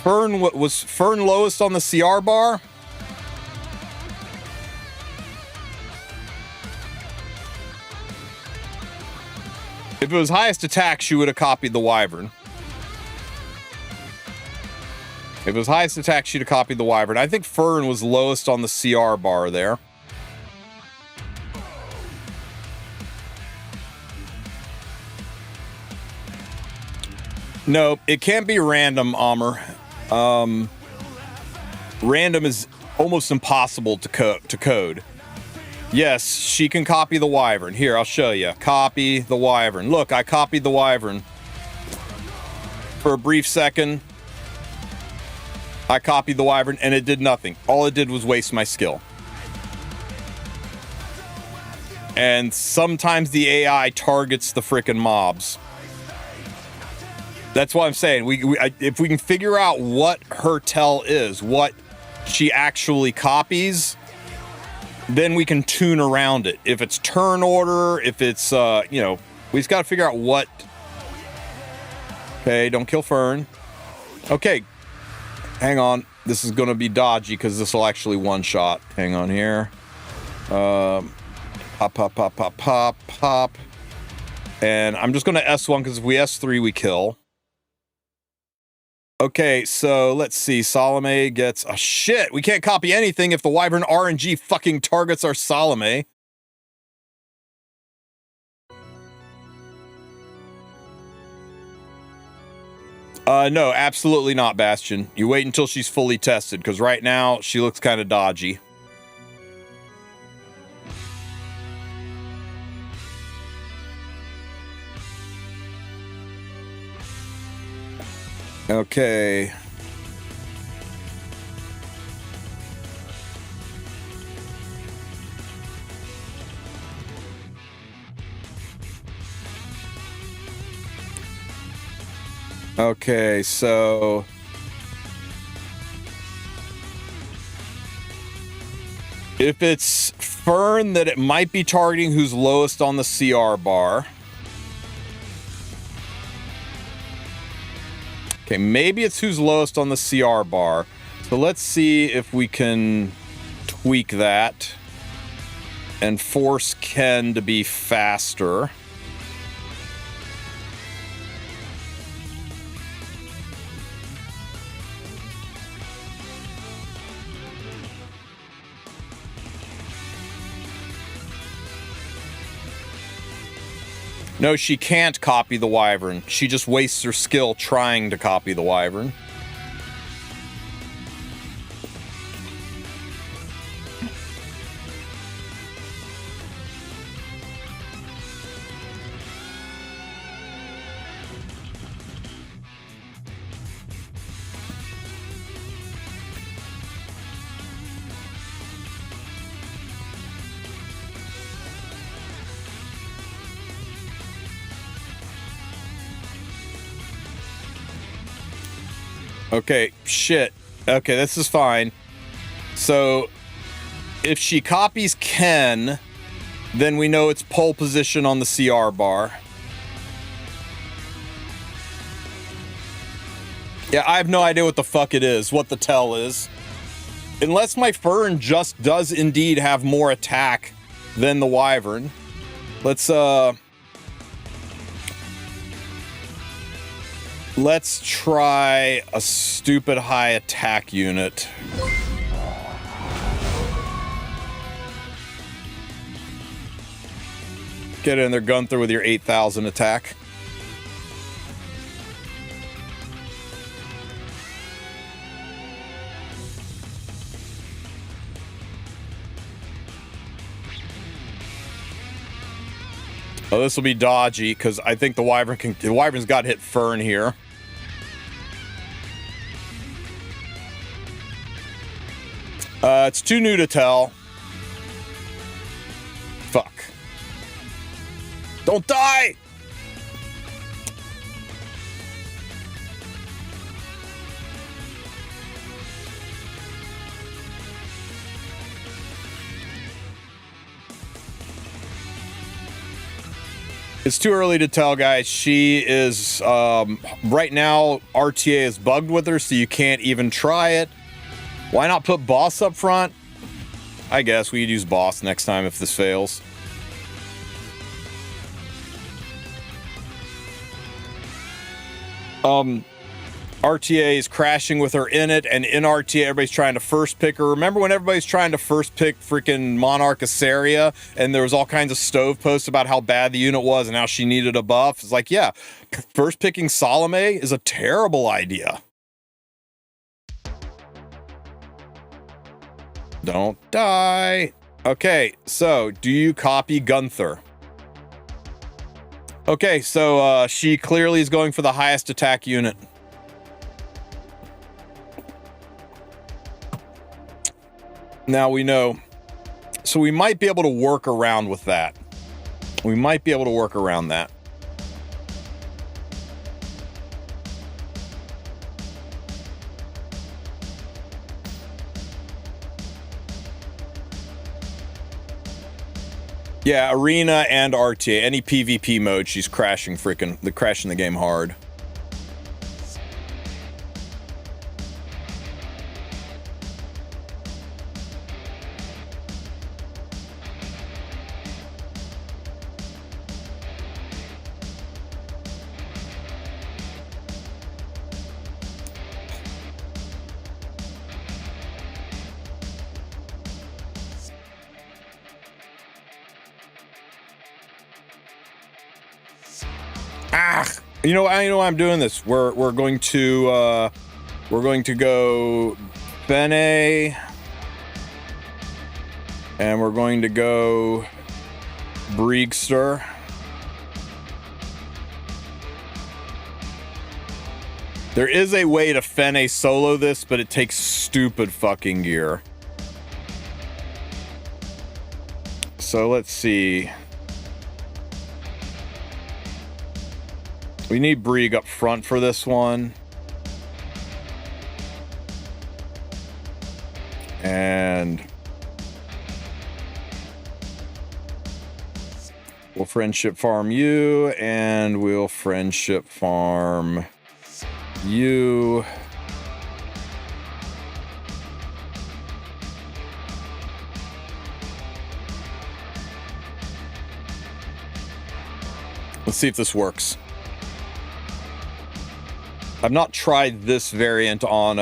Fern, what was Fern lowest on the CR bar? If it was highest attack, she would have copied the Wyvern. If it was highest attack, she'd have copied the Wyvern. I think Fern was lowest on the CR bar there. No, it can't be random, Amr. Random is almost impossible to code. Yes, she can copy the Wyvern. Here, I'll show you. Copy the Wyvern. Look, I copied the Wyvern. For a brief second, I copied the Wyvern, and it did nothing. All it did was waste my skill. And sometimes the AI targets the frickin' mobs. That's what I'm saying. If we can figure out what her tell is, what she actually copies, then we can tune around it. If it's turn order, if it's, you know, we just got to figure out what. Okay, don't kill Fern. Okay, hang on. This is going to be dodgy because this will actually one-shot. Hang on here. Pop, pop, pop, pop, pop, pop. And I'm just going to S1 because if we S3, we kill. Okay, so let's see. Salome gets... Oh, shit! We can't copy anything if the Wyvern RNG fucking targets our Salome. No, absolutely not, Bastion. You wait until she's fully tested, because right now, she looks kind of dodgy. Okay. Okay, so... if it's Fern that it might be targeting who's lowest on the CR bar. Okay, maybe it's who's lowest on the CR bar. So let's see if we can tweak that and force Ken to be faster. No, she can't copy the Wyvern. She just wastes her skill trying to copy the Wyvern. Okay, shit. Okay, this is fine. So, if she copies Ken, then we know it's pole position on the CR bar. Yeah, I have no idea what the fuck it is, what the tell is. Unless my Fern just does indeed have more attack than the Wyvern. Let's try a stupid high attack unit. Get in there, Gunther, with your 8,000 attack. Oh, this will be dodgy because I think the Wyvern's got to hit Fern here. It's too new to tell. Fuck. Don't die! It's too early to tell, guys. She is, right now, RTA is bugged with her, so you can't even try it. Why not put boss up front? I guess we could use boss next time if this fails. RTA is crashing with her in it, and in RTA, everybody's trying to first pick her. Remember when everybody's trying to first pick freaking Monarch Asaria, and there was all kinds of stove posts about how bad the unit was and how she needed a buff? It's like, yeah, first picking Salome is a terrible idea. Don't die. Okay, so do you copy Gunther? Okay, so she clearly is going for the highest attack unit. Now we know. So we might be able to work around with that. We might be able to work around that. Yeah, Arena and RTA. Any PvP mode, she's crashing the game hard. You know why I'm doing this. We're going to go Bene, and we're going to go Briegster. There is a way to Fene solo this, but it takes stupid fucking gear. So let's see. We need Brieg up front for this one. And we'll friendship farm you, and we'll friendship farm you. Let's see if this works. I've not tried this variant on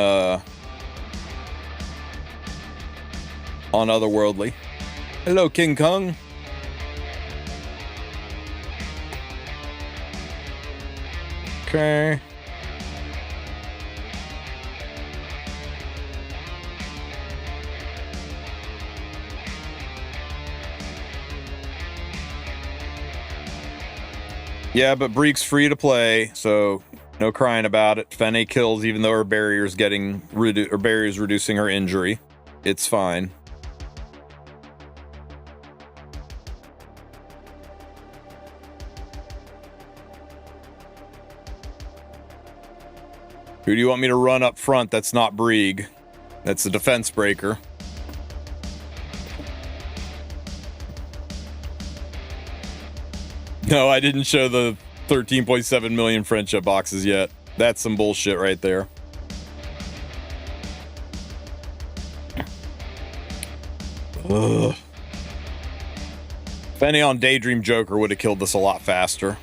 Otherworldly. Hello, King Kong. Okay. Yeah, but Brieg's free to play, so no crying about it. Fene kills even though her barrier's reducing her injury. It's fine. Who do you want me to run up front that's not Brieg? That's the defense breaker. No, I didn't show the 13.7 million friendship boxes yet. That's some bullshit right there. Ugh. Fene on Daydream Joker would have killed this a lot faster.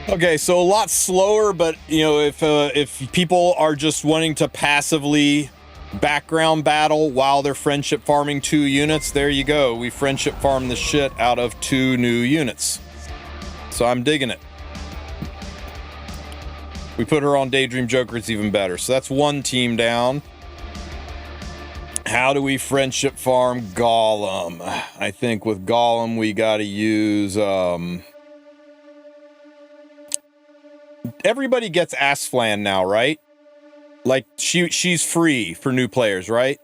Okay, so a lot slower, but you know, if people are just wanting to passively background battle while they're friendship farming 2 units. There you go. We friendship farm the shit out of 2 new units. So I'm digging it. We put her on Daydream Joker, it's even better. So that's 1 team down. How do we friendship farm Golem? I think with Golem we gotta use everybody gets Asflan now, right? Like she's free for new players, right?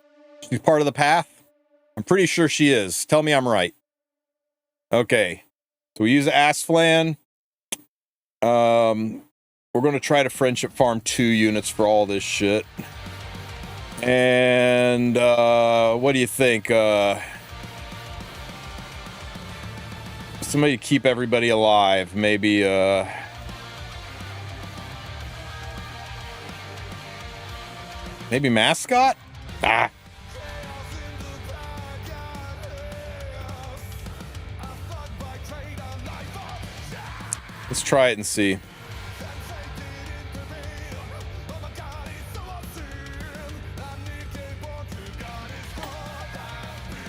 She's part of the path? I'm pretty sure she is. Tell me I'm right. Okay. So we use Asflan. We're gonna try to friendship farm 2 units for all this shit. And what do you think? Somebody to keep everybody alive. Maybe maybe mascot? Ah. Let's try it and see.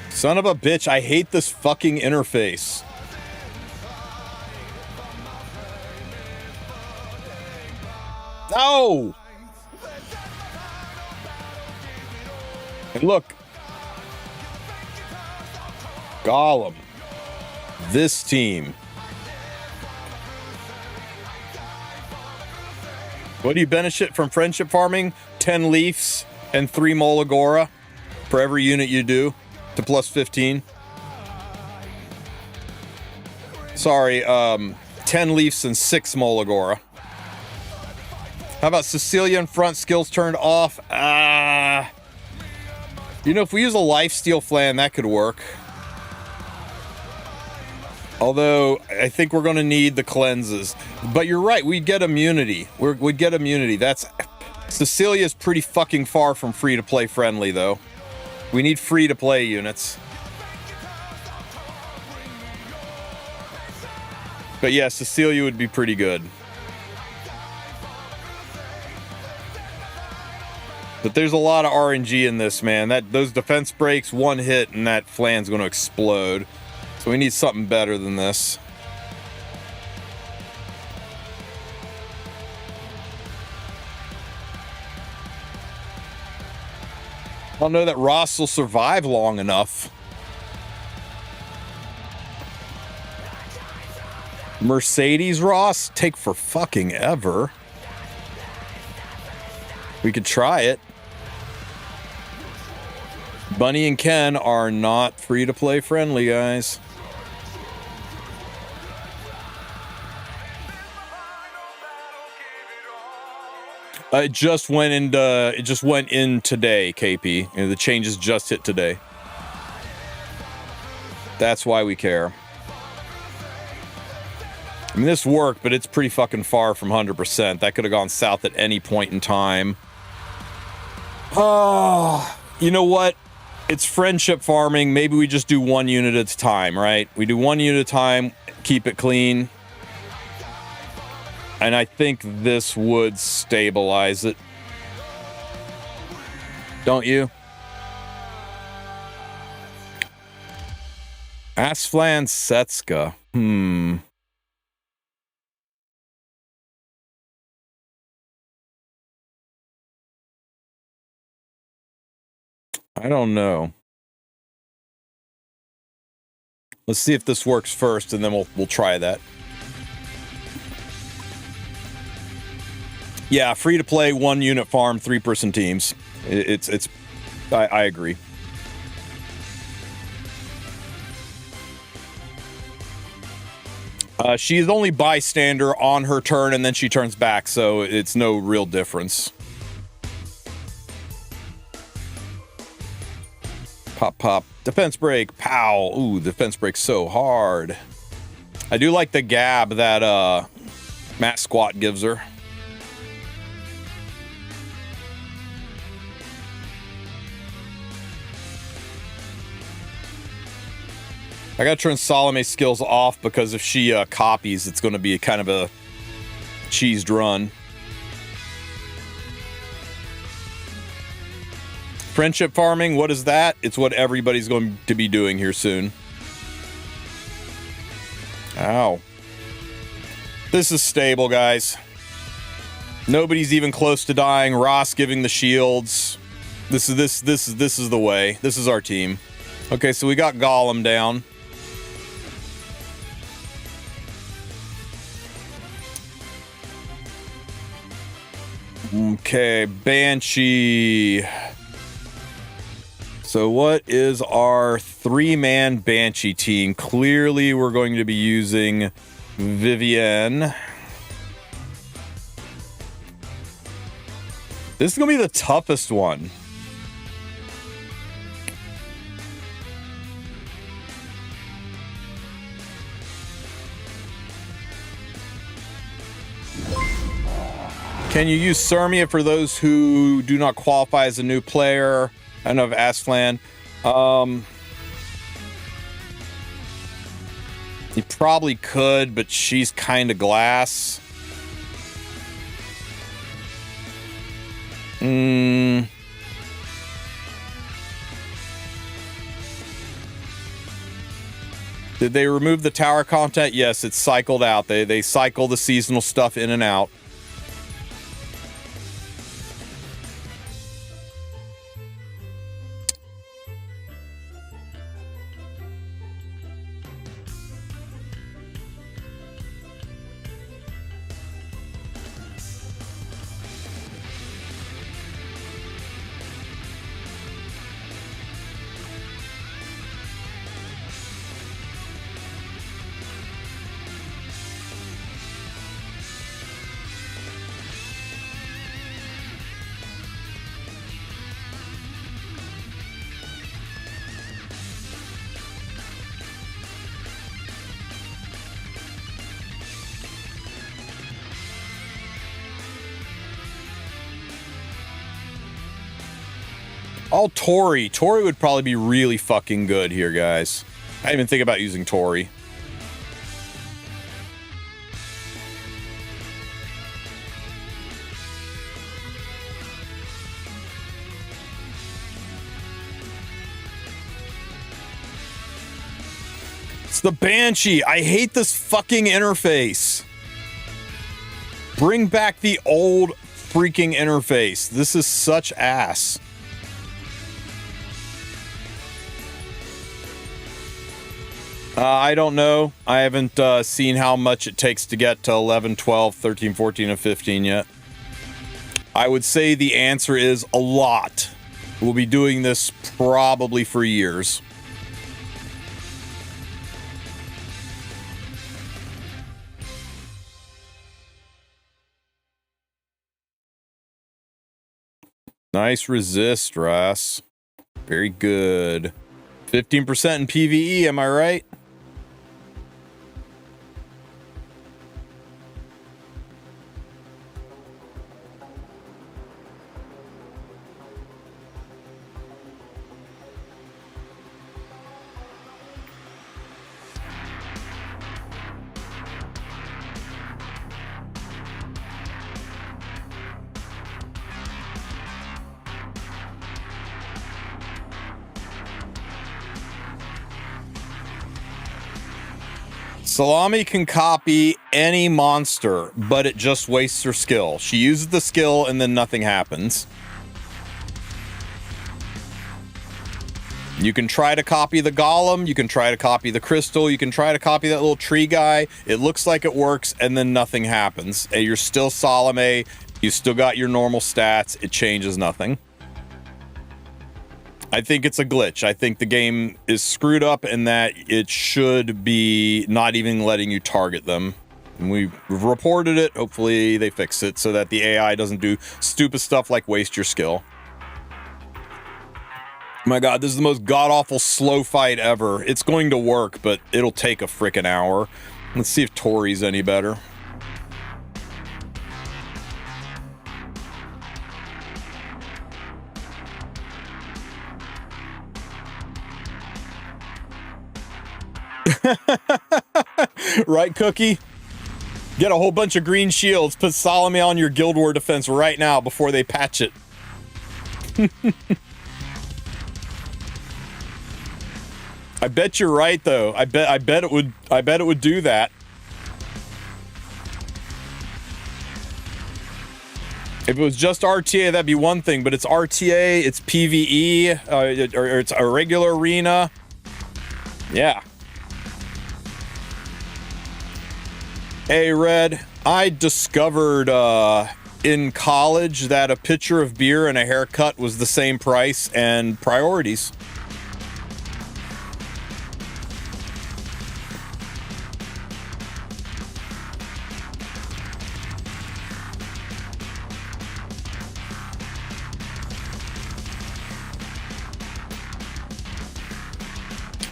Son of a bitch, I hate this fucking interface. No! And look. Golem. This team. What do you benefit from friendship farming? 10 leafs and 3 Molagora for every unit you do to plus 15. Sorry, 10 leafs and 6 Molagora. How about Cecilia in front, skills turned off? You know, if we use a lifesteal flan, that could work. Although, I think we're going to need the cleanses. But you're right, we'd get immunity. We'd get immunity. That's... Cecilia's pretty fucking far from free-to-play friendly, though. We need free-to-play units. But yeah, Cecilia would be pretty good. But there's a lot of RNG in this, man. Those defense breaks, 1 hit, and that flan's going to explode. So we need something better than this. I don't know that Ross will survive long enough. Mercedes Ross? Take for fucking ever. We could try it. Bunny and Ken are not free-to-play friendly, guys. It just went in today, KP. You know, the changes just hit today. That's why we care. I mean, this worked, but it's pretty fucking far from 100%. That could have gone south at any point in time. Oh, you know what? It's friendship farming. Maybe we just do 1 unit at a time, right? We do 1 unit at a time, keep it clean. And I think this would stabilize it. Don't you? Asflan Setska. I don't know. Let's see if this works first, and then we'll try that. Yeah, free to play, 1 unit farm, 3-person teams. I agree. She's only bystander on her turn, and then she turns back, so it's no real difference. Pop, pop. Defense break. Pow. Ooh, defense break so hard. I do like the gab that Matt Squat gives her. I gotta turn Salome's skills off because if she copies, it's gonna be kind of a cheesed run. Friendship farming, what is that? It's what everybody's going to be doing here soon. Ow. This is stable, guys. Nobody's even close to dying. Ross giving the shields. This is the way. This is our team. Okay, so we got Golem down. Okay, Banshee. So what is our 3-man Banshee team? Clearly, we're going to be using Vivienne. This is going to be the toughest one. Can you use Sirmia for those who do not qualify as a new player? I know of Asflan. You probably could, but she's kind of glass. Did they remove the tower content? Yes, it's cycled out. They cycle the seasonal stuff in and out. Oh, Tori. Tori would probably be really fucking good here, guys. I didn't even think about using Tori. It's the Banshee. I hate this fucking interface. Bring back the old freaking interface. This is such ass. I don't know. I haven't seen how much it takes to get to 11, 12, 13, 14, and 15 yet. I would say the answer is a lot. We'll be doing this probably for years. Nice resist, Russ. Very good. 15% in PvE, am I right? Salome can copy any monster, but it just wastes her skill. She uses the skill and then nothing happens. You can try to copy the Golem, you can try to copy the Crystal, you can try to copy that little tree guy. It looks like it works and then nothing happens. And you're still Salome, you still got your normal stats, it changes nothing. I think it's a glitch. I think the game is screwed up in that it should be not even letting you target them. And we've reported it. Hopefully they fix it so that the AI doesn't do stupid stuff like waste your skill. Oh my god, this is the most god-awful slow fight ever. It's going to work, but it'll take a frickin' hour. Let's see if Tori's any better. Right, Cookie? Get a whole bunch of green shields. Put Salome on your Guild War defense right now before they patch it. I bet you're right though. I bet it would do that. If it was just RTA, that'd be one thing, but it's RTA, it's PvE, or it's a regular arena. Yeah. Hey, Red, I discovered in college that a pitcher of beer and a haircut was the same price and priorities.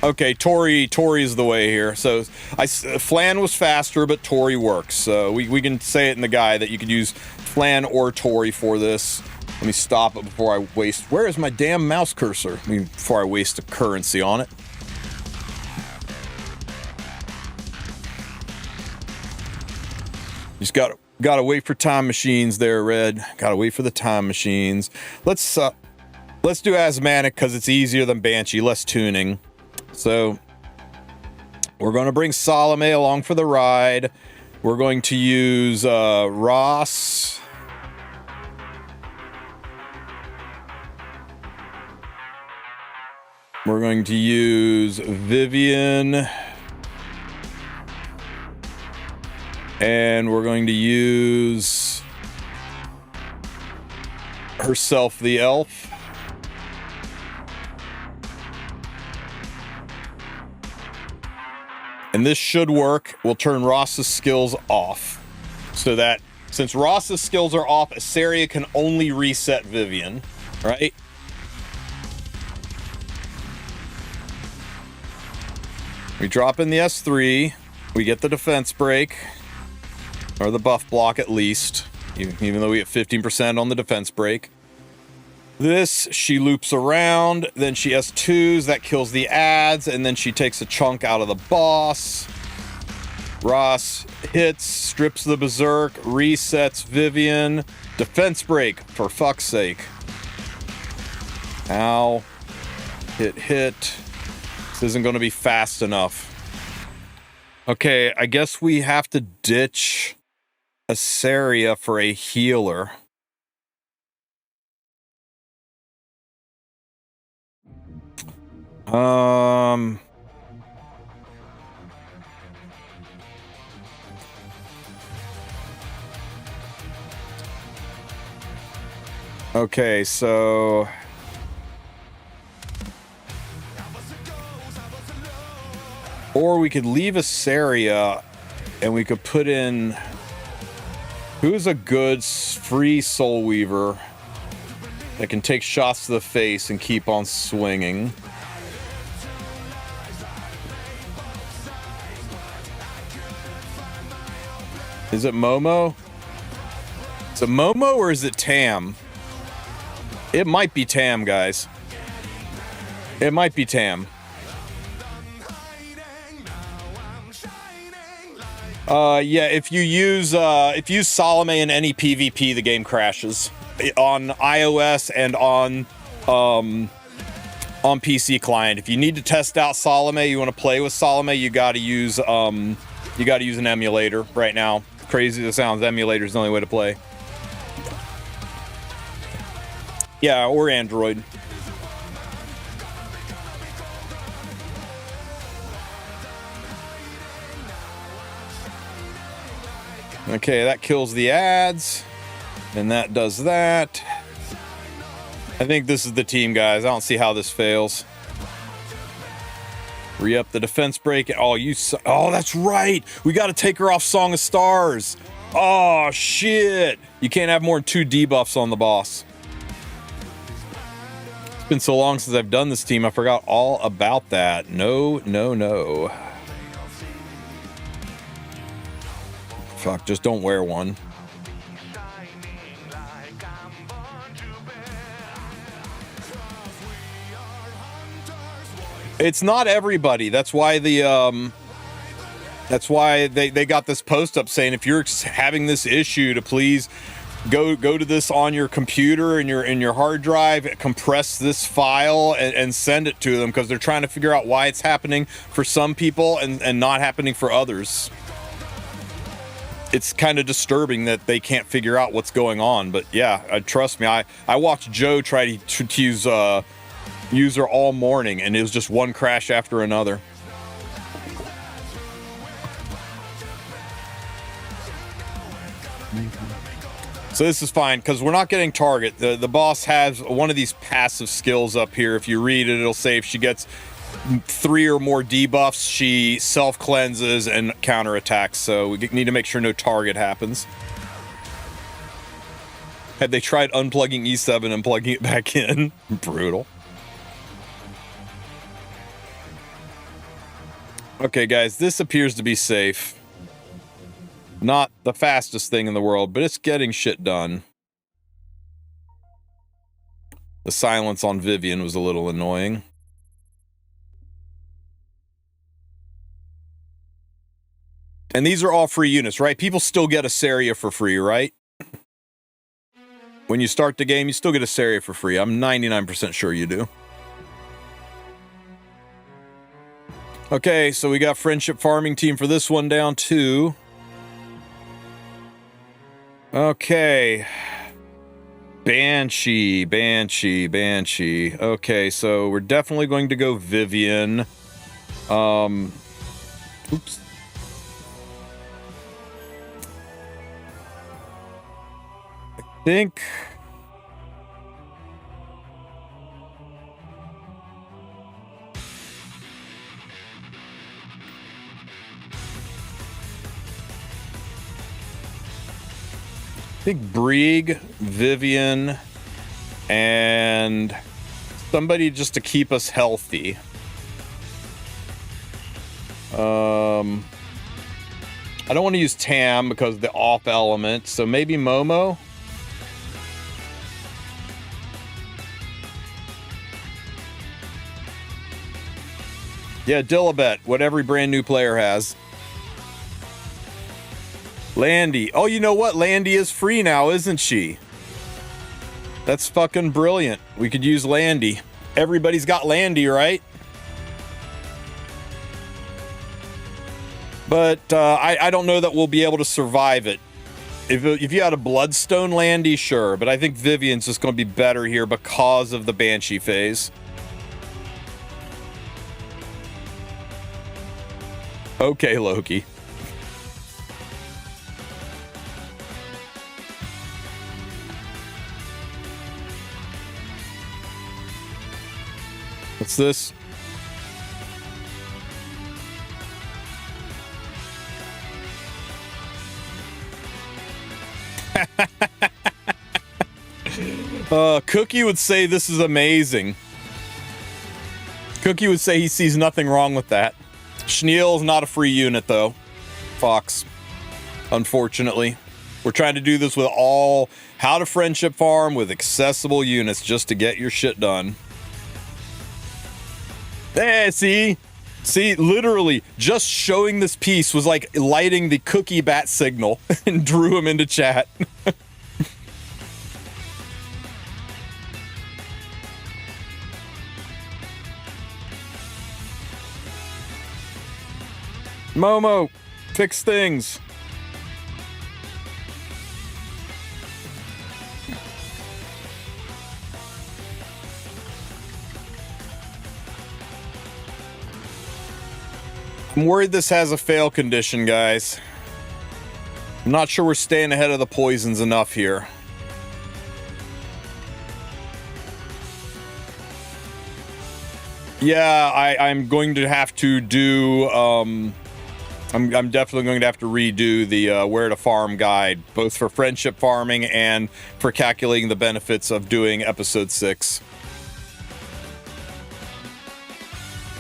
Okay, Tori's the way here. So Flan was faster, but Tori works. So we can say it in the guide that you could use Flan or Tori for this. Let me stop it before I waste. Where is my damn mouse cursor? Before I waste a currency on it. Just gotta wait for time machines there, Red. Gotta wait for the time machines. Let's do Azimanak because it's easier than Banshee, less tuning. So we're going to bring Salome along for the ride. We're going to use Ross. We're going to use Vivian. And we're going to use herself, the elf. And this should work. We'll turn Ross's skills off. So that since Ross's skills are off, Asaria can only reset Vivian, right? We drop in the S3. We get the defense break. Or the buff block at least. Even though we get 15% on the defense break. This, she loops around, then she S2s, that kills the ads, and then she takes a chunk out of the boss. Ross hits, strips the berserk, resets Vivian. Defense break, for fuck's sake. Ow. Hit. This isn't going to be fast enough. Okay, I guess we have to ditch Asaria for a healer. Okay, so or we could leave Asaria and we could put in who's a good free Soul Weaver that can take shots to the face and keep on swinging. Is it Momo? Is it Momo or is it Tam? It might be Tam, guys. It might be Tam. Yeah, if you use Salome in any PvP, the game crashes. On iOS and on PC client. If you need to test out Salome, you want to play with Salome, you gotta use an emulator right now. Crazy as it sounds, emulator is the only way to play. Yeah, or Android. Okay, that kills the ads. And that does that. I think this is the team, guys. I don't see how this fails. Re-up the defense break. Oh, that's right. We got to take her off Song of Stars. Oh, shit. You can't have more than 2 debuffs on the boss. It's been so long since I've done this team. I forgot all about that. No. Fuck, just don't wear one. It's not everybody. That's why they got this post up saying if you're having this issue to please go to this on your computer and your hard drive, compress this file and send it to them, because they're trying to figure out why it's happening for some people and not happening for others. It's kind of disturbing that they can't figure out what's going on. But yeah, trust me, I watched Joe try to use user all morning, and it was just one crash after another. So this is fine, because we're not getting target. The boss has one of these passive skills up here. If you read it, it'll say if she gets 3 or more debuffs, she self-cleanses and counterattacks. So we need to make sure no target happens. Had they tried unplugging E7 and plugging it back in? Brutal. Okay, guys, this appears to be safe. Not the fastest thing in the world, but it's getting shit done. The silence on Vivian was a little annoying. And these are all free units, right? People still get a Saria for free, right? When you start the game, you still get a Saria for free. I'm 99% sure you do. Okay, so we got friendship farming team for this one down too. Okay. Banshee. Okay, so we're definitely going to go Vivian. Oops. I think... Brieg, Vivian, and somebody just to keep us healthy. I don't want to use Tam because of the off element, so maybe Momo. Yeah, Dillabet, what every brand new player has. Landy. Oh, you know what? Landy is free now, isn't she? That's fucking brilliant. We could use Landy. Everybody's got Landy, right? But I don't know that we'll be able to survive it. If you had a Bloodstone Landy, sure. But I think Vivian's just going to be better here because of the Banshee phase. Okay, Loki. What's this? Cookie would say this is amazing. Cookie would say he sees nothing wrong with that. Schneel's not a free unit, though. Fox. Unfortunately. We're trying to do this with all how to friendship farm with accessible units just to get your shit done. There, see, literally just showing this piece was like lighting the cookie bat signal and drew him into chat. Momo, fix things. I'm worried this has a fail condition, guys. I'm not sure we're staying ahead of the poisons enough here. Yeah, I'm going to have to do... I'm definitely going to have to redo the where to farm guide, both for friendship farming and for calculating the benefits of doing episode 6.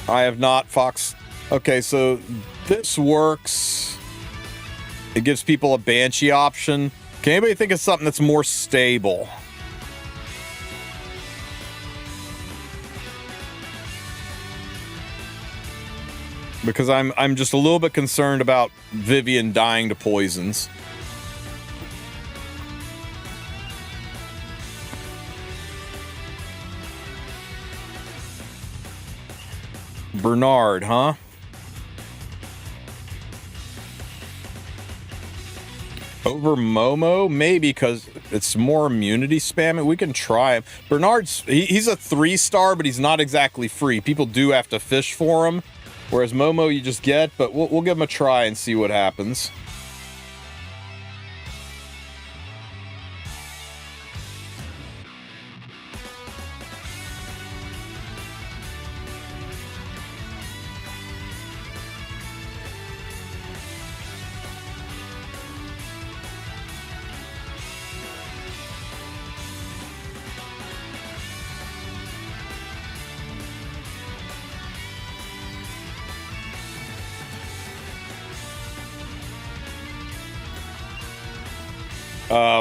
I have not, Fox... Okay, so this works. It gives people a Banshee option. Can anybody think of something that's more stable? Because I'm just a little bit concerned about Vivian dying to poisons. Bernard, huh? Over Momo? Maybe, because it's more immunity spamming. We can try him. Bernard's, he's a 3-star, but he's not exactly free. People do have to fish for him, whereas Momo you just get, but we'll give him a try and see what happens.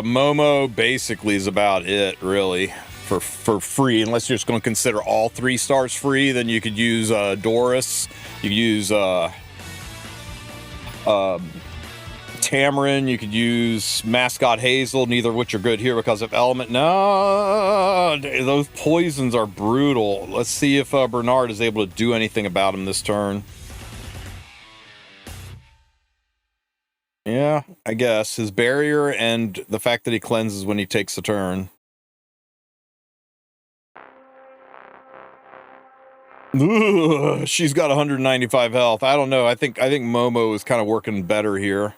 Momo basically is about it, really, for free. Unless you're just going to consider all 3 stars free, then you could use Doris, you could use Tamarin, you could use Mascot Hazel, neither of which are good here because of element. No, those poisons are brutal. Let's see if Bernard is able to do anything about him this turn. Yeah, I guess. His barrier and the fact that he cleanses when he takes a turn. Ugh, she's got 195 health. I don't know. I think Momo is kind of working better here.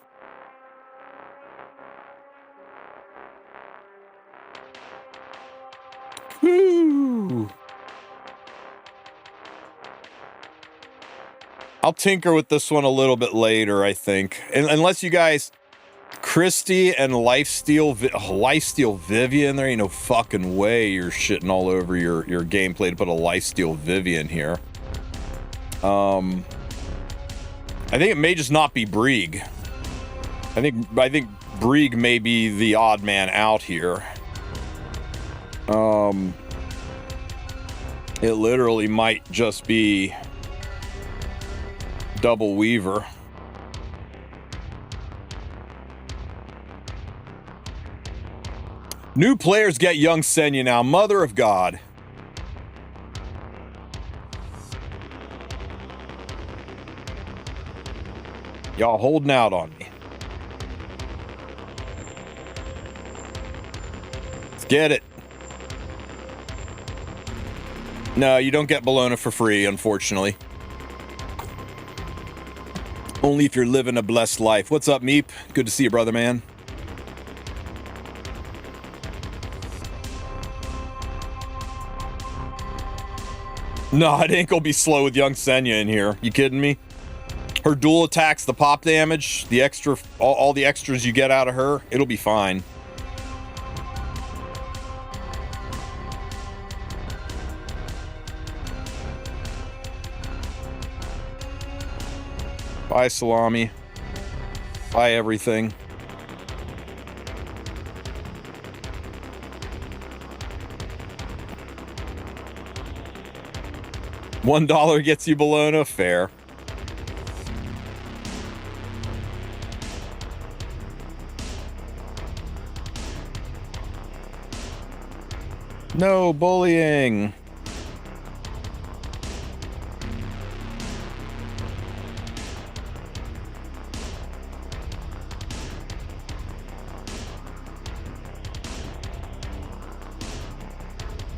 Woo! I'll tinker with this one a little bit later, I think. Unless you guys... Christy and Lifesteal Vivian, there ain't no fucking way you're shitting all over your gameplay to put a Lifesteal Vivian here. I think it may just not be Brieg. I think Brieg may be the odd man out here. It literally might just be Double Weaver. New players get young Senya now. Mother of God. Y'all holding out on me. Let's get it. No, you don't get Bologna for free, unfortunately. Only if you're living a blessed life. What's up, Meep? Good to see you, brother, man. No, it ain't gonna be slow with young Senya in here. You kidding me? Her dual attacks, the pop damage, the extra, all the extras you get out of her, it'll be fine. Bye, Salome. Bye, everything. $1 gets you Bologna? Fair. No bullying.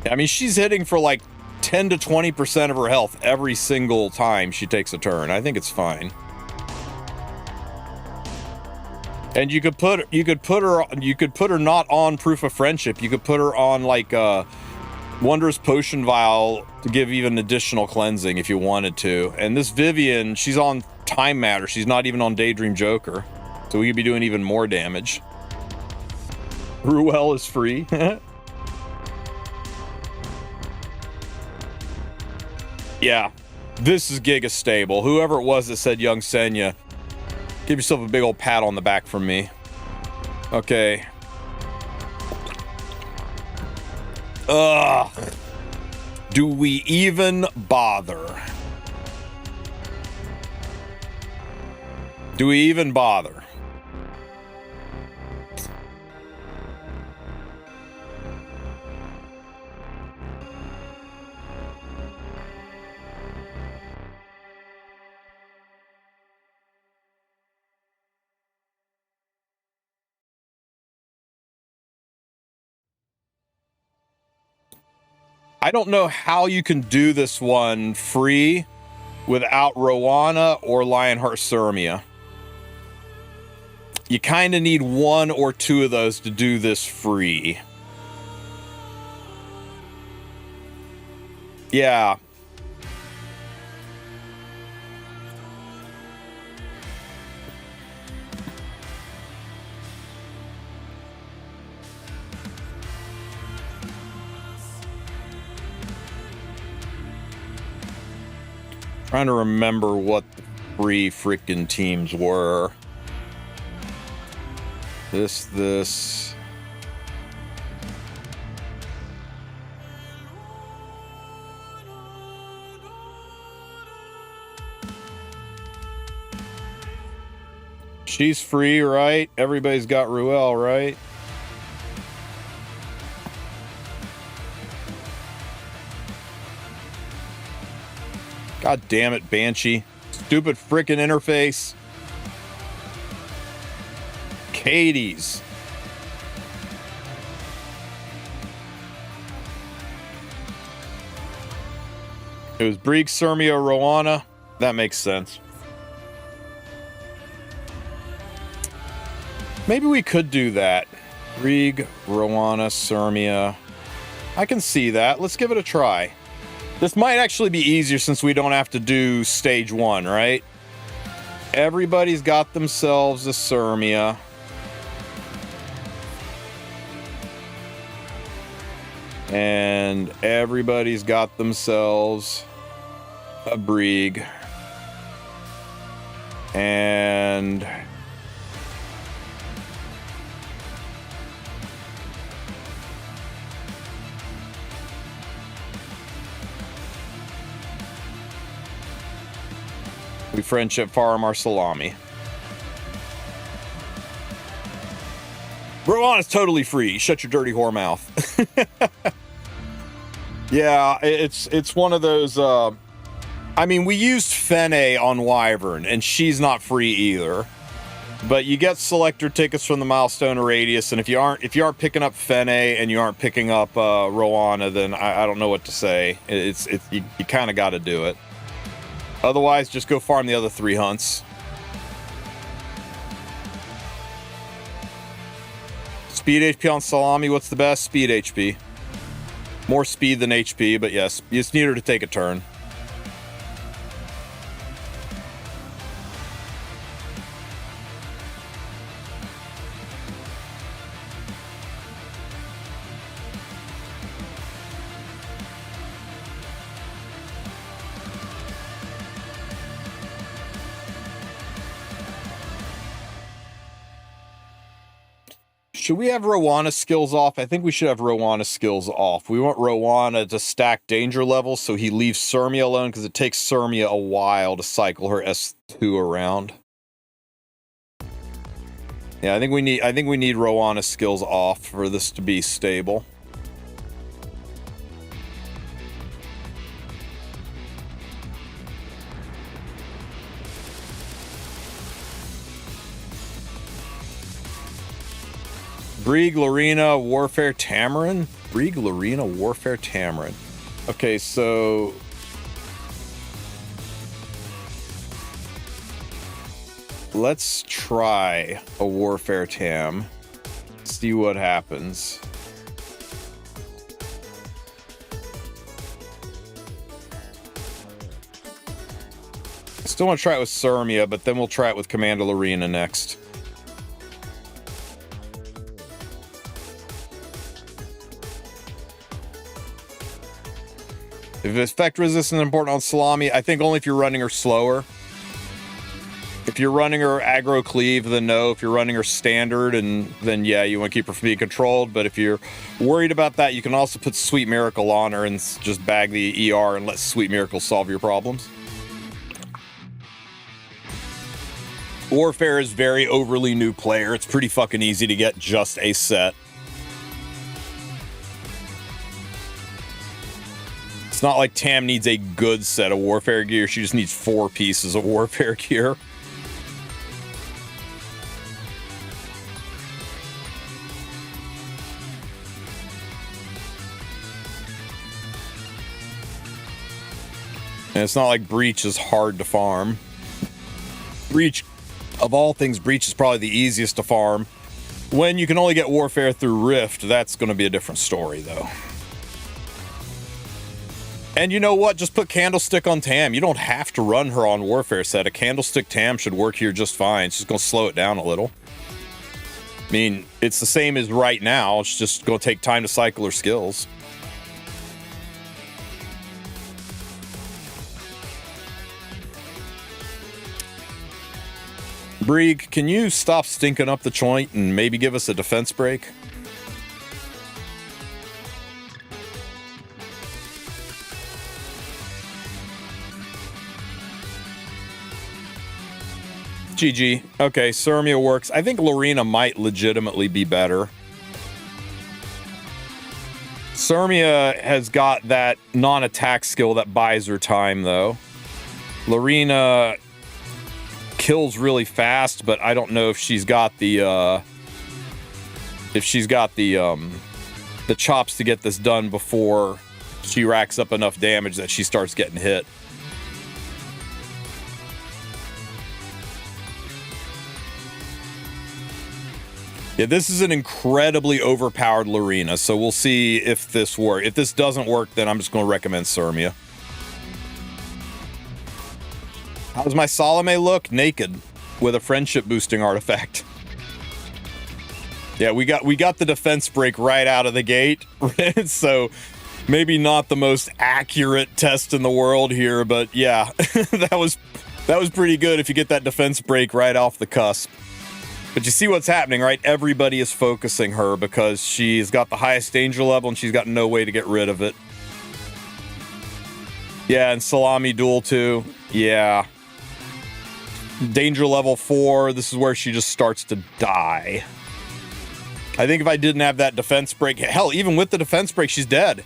I mean, she's hitting for like 10 to 20% of her health every single time she takes a turn. I think it's fine. And you could put her not on Proof of Friendship. You could put her on like Wondrous Potion Vial to give even additional cleansing if you wanted to. And this Vivian, she's on Time Matter. She's not even on Daydream Joker. So we could be doing even more damage. Ruel is free. Yeah, this is Giga stable. Whoever it was that said young Senya, give yourself a big old pat on the back from me. Okay. Ugh. Do we even bother? Do we even bother? I don't know how you can do this one free without Rowana or Lionheart Surmia. You kind of need one or two of those to do this free. Yeah. Trying to remember what the free freaking teams were. This. She's free, right? Everybody's got Ruel, right? God damn it, Banshee. Stupid frickin' interface. Katie's. It was Brieg, Surmia, Rowana. That makes sense. Maybe we could do that. Brieg, Rowana, Surmia. I can see that. Let's give it a try. This might actually be easier since we don't have to do stage 1, right? Everybody's got themselves a Surmia. And everybody's got themselves a Brieg. And we friendship farm our Salome. Rowan is totally free. Shut your dirty whore mouth. Yeah, it's one of those. I mean, we used Fene on Wyvern, and she's not free either. But you get selector tickets from the milestone radius, and if you aren't picking up Fene and you aren't picking up Rowana, then I don't know what to say. You kind of got to do it. Otherwise, just go farm the other 3 hunts. Speed HP on Salome, what's the best? Speed HP. More speed than HP, but yes, you just need her to take a turn. Should we have Rowana skills off? I think we should have Rowana skills off. We want Rowana to stack danger levels so he leaves Surmia alone, because it takes Surmia a while to cycle her S2 around. Yeah, I think we need Rowana skills off for this to be stable. Brieg, Lorena, Warfare, Tamarin? Brieg, Lorena, Warfare, Tamarin. Okay, so... let's try a Warfare Tam. See what happens. Still want to try it with Surmia, but then we'll try it with Commander Lorena next. If effect resistance is important on Salome, I think only if you're running her slower. If you're running her aggro cleave, then no. If you're running her standard, and then yeah, you want to keep her from being controlled. But if you're worried about that, you can also put Sweet Miracle on her and just bag the ER and let Sweet Miracle solve your problems. Warfare is very overly new player. It's pretty fucking easy to get just a set. It's not like Tam needs a good set of Warfare gear. She just needs 4 pieces of Warfare gear. And it's not like Breach is hard to farm. Breach, of all things, Breach is probably the easiest to farm. When you can only get Warfare through Rift, that's going to be a different story, though. And you know what? Just put Candlestick on Tam. You don't have to run her on Warfare set. A Candlestick Tam should work here just fine. It's just going to slow it down a little. I mean, it's the same as right now. It's just going to take time to cycle her skills. Brieg, can you stop stinking up the joint and maybe give us a defense break? GG. Okay, Sirmia works. I think Lorena might legitimately be better. Sirmia has got that non-attack skill that buys her time, though. Lorena kills really fast, but I don't know if she's got the the chops to get this done before she racks up enough damage that she starts getting hit. Yeah, this is an incredibly overpowered Lorena, so we'll see if this works. If this doesn't work, then I'm just going to recommend Sirmia. How's my Salome look? Naked, with a friendship boosting artifact. Yeah, we got the defense break right out of the gate, so maybe not the most accurate test in the world here, but yeah, that was pretty good if you get that defense break right off the cusp. But you see what's happening, right? Everybody is focusing her because she's got the highest danger level and she's got no way to get rid of it. Yeah, and Salami duel too. Yeah. Danger level 4, this is where she just starts to die. I think if I didn't have that defense break, hell, even with the defense break, she's dead.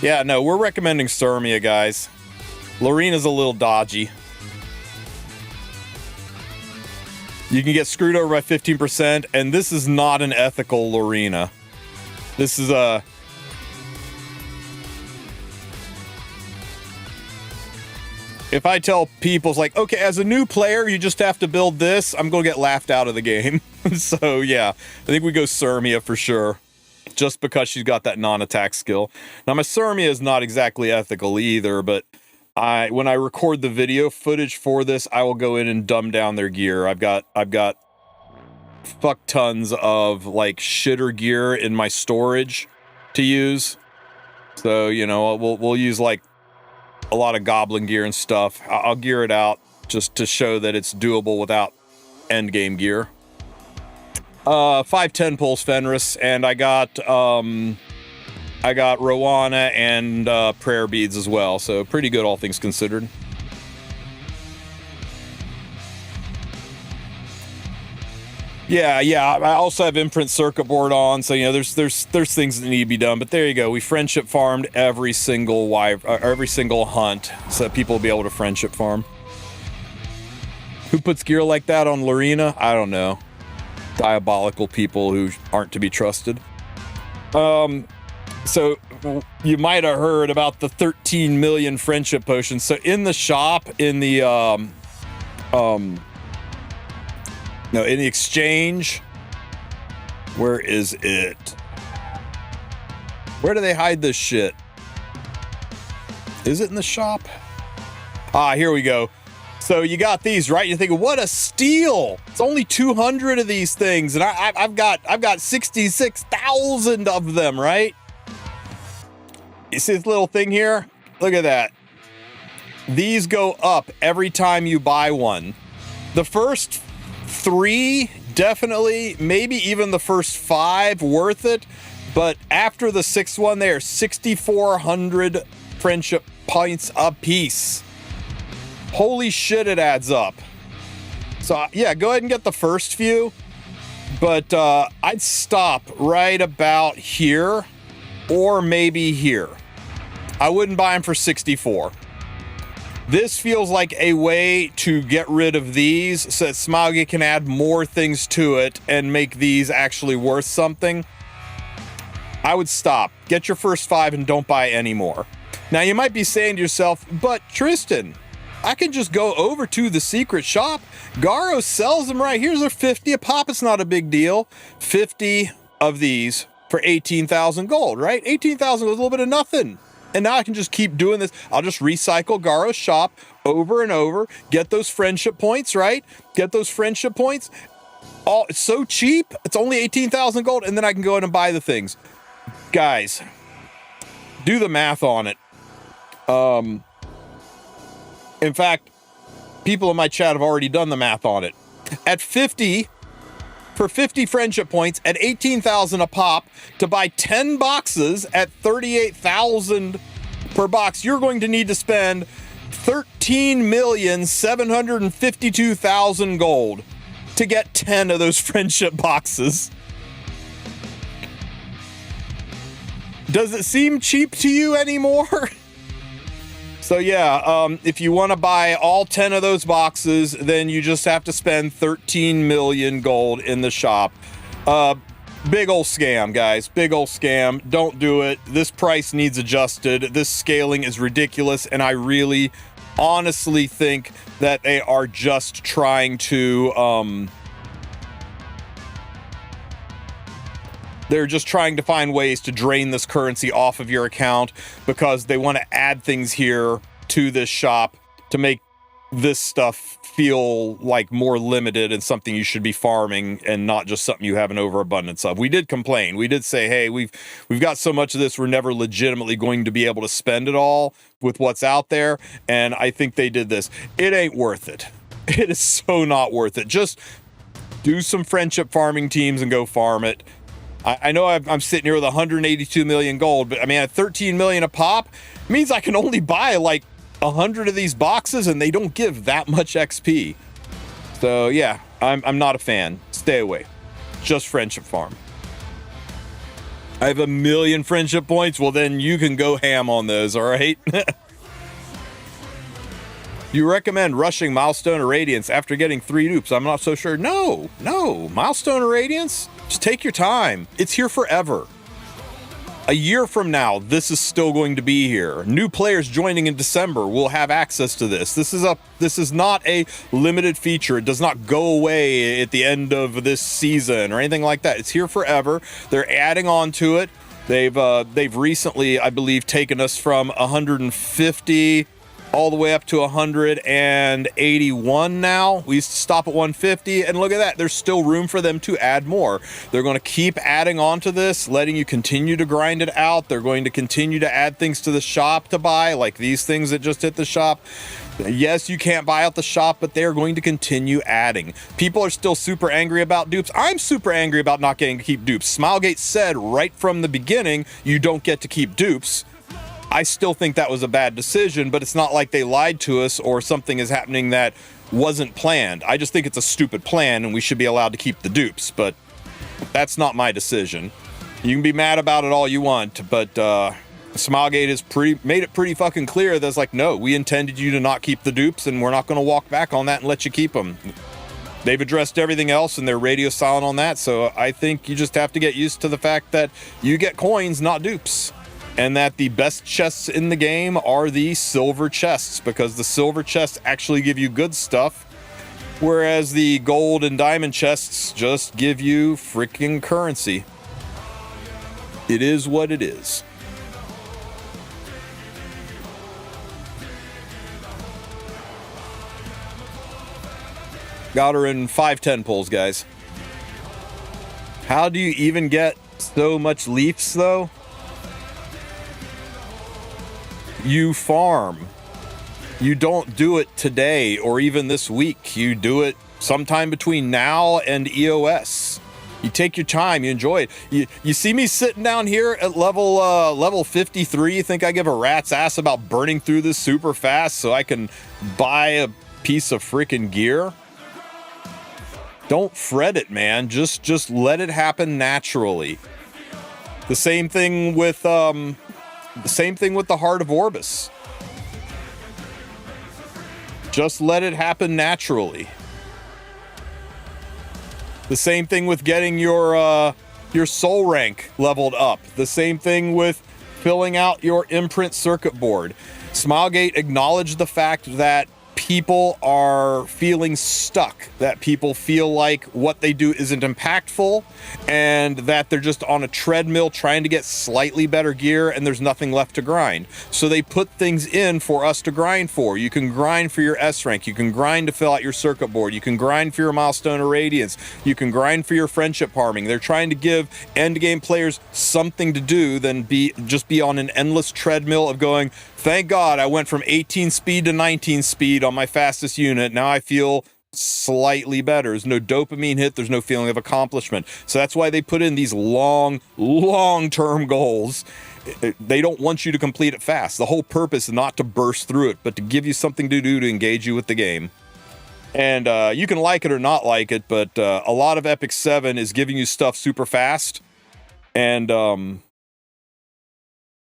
Yeah, no, we're recommending Sirmia, guys. Lorena's a little dodgy. You can get screwed over by 15%, and this is not an ethical Lorena. This is a... If I tell people, it's like, okay, as a new player, you just have to build this, I'm going to get laughed out of the game. So, yeah, I think we go Sirmia for sure. Just because she's got that non-attack skill. Now, my Sirmia is not exactly ethical either, but when I record the video footage for this, I will go in and dumb down their gear. I've got fuck tons of like shitter gear in my storage to use. So, you know, we'll use like a lot of goblin gear and stuff. I'll gear it out just to show that it's doable without endgame gear. 510 Pulls Fenris, and I got Rowana and prayer beads as well, so pretty good all things considered. Yeah, I also have imprint circuit board on, so you know there's things that need to be done. But there you go, we friendship farmed every single hunt, so that people will be able to friendship farm. Who puts gear like that on Lorena? I don't know. Diabolical people who aren't to be trusted. So you might have heard about the 13 million friendship potions. So in the shop, in the in the exchange, where is it? Where do they hide this shit? Is it in the shop? Ah, here we go. So you got these, right? You're thinking, what a steal! It's only 200 of these things, and I've got 66,000 of them, right? You see this little thing here? Look at that. These go up every time you buy one. The first 3, definitely, maybe even the first 5, worth it. But after the 6th one, they are 6,400 friendship points a piece. Holy shit, it adds up. So yeah, go ahead and get the first few. But I'd stop right about here. Or maybe here. I wouldn't buy them for 64. This feels like a way to get rid of these so that Smaugy can add more things to it and make these actually worth something. I would stop. Get your first 5 and don't buy any more. Now you might be saying to yourself, but Tristen, I can just go over to the secret shop. Garo sells them right here. They're 50 a pop. It's not a big deal. 50 of these for 18,000 gold, right? 18,000 was a little bit of nothing. And now I can just keep doing this. I'll just recycle Garo's shop over and over, get those friendship points, right? Get those friendship points. Oh, it's so cheap. It's only 18,000 gold. And then I can go in and buy the things. Guys, do the math on it. In fact, people in my chat have already done the math on it. At 50, for 50 friendship points at 18,000 a pop to buy 10 boxes at 38,000 per box, you're going to need to spend 13,752,000 gold to get 10 of those friendship boxes. Does it seem cheap to you anymore? So yeah, if you want to buy all 10 of those boxes, then you just have to spend 13 million gold in the shop. Big old scam, guys. Big old scam. Don't do it. This price needs adjusted. This scaling is ridiculous, and I really, honestly think that they are just trying to, they're just trying to find ways to drain this currency off of your account because they want to add things here to this shop to make this stuff feel like more limited and something you should be farming and not just something you have an overabundance of. We did complain. We did say, hey, we've got so much of this, we're never legitimately going to be able to spend it all with what's out there. And I think they did this. It ain't worth it. It is so not worth it. Just do some friendship farming teams and go farm it. I know I'm sitting here with 182 million gold, but I mean, at 13 million a pop means I can only buy like 100 of these boxes and they don't give that much XP. So yeah, I'm not a fan. Stay away. Just friendship farm. I have 1 million friendship points. Well, then you can go ham on those. All right. You recommend rushing Milestone or Radiance after getting 3 dupes? I'm not so sure. No. Milestone or Radiance? Just take your time. It's here forever. A year from now, this is still going to be here. New players joining in December will have access to this. This is not a limited feature. It does not go away at the end of this season or anything like that. It's here forever. They're adding on to it. They've recently, I believe, taken us from 150 all the way up to 181 now. We used to stop at 150, and look at that. There's still room for them to add more. They're going to keep adding on to this, letting you continue to grind it out. They're going to continue to add things to the shop to buy, like these things that just hit the shop. Yes, you can't buy out the shop, but they're going to continue adding. People are still super angry about dupes. I'm super angry about not getting to keep dupes. Smilegate said right from the beginning, you don't get to keep dupes. I still think that was a bad decision, but it's not like they lied to us or something is happening that wasn't planned. I just think it's a stupid plan and we should be allowed to keep the dupes, but that's not my decision. You can be mad about it all you want, but Smilegate has made it pretty fucking clear that it's like, no, we intended you to not keep the dupes and we're not going to walk back on that and let you keep them. They've addressed everything else and they're radio silent on that, so I think you just have to get used to the fact that you get coins, not dupes. And that the best chests in the game are the silver chests, because the silver chests actually give you good stuff, whereas the gold and diamond chests just give you freaking currency. It is what it is. Got her in 510 pulls, guys. How do you even get so much leafs, though? You farm. You don't do it today or even this week. You do it sometime between now and EOS. You take your time. You enjoy it. You see me sitting down here at level 53. You think I give a rat's ass about burning through this super fast so I can buy a piece of freaking gear? Don't fret it, man. Just let it happen naturally. The same thing with the Heart of Orbis. Just let it happen naturally. The same thing with getting your soul rank leveled up. The same thing with filling out your imprint circuit board. Smilegate acknowledged the fact that people are feeling stuck, that people feel like what they do isn't impactful, and that they're just on a treadmill trying to get slightly better gear and there's nothing left to grind. So they put things in for us to grind for. You can grind for your S rank, you can grind to fill out your circuit board, you can grind for your milestone or radiance, you can grind for your friendship farming. They're trying to give endgame players something to do than just be on an endless treadmill of going, thank God I went from 18 speed to 19 speed on my fastest unit. Now I feel slightly better. There's no dopamine hit. There's no feeling of accomplishment. So that's why they put in these long-term goals. They don't want you to complete it fast. The whole purpose is not to burst through it, but to give you something to do to engage you with the game. And you can like it or not like it, but a lot of Epic 7 is giving you stuff super fast. And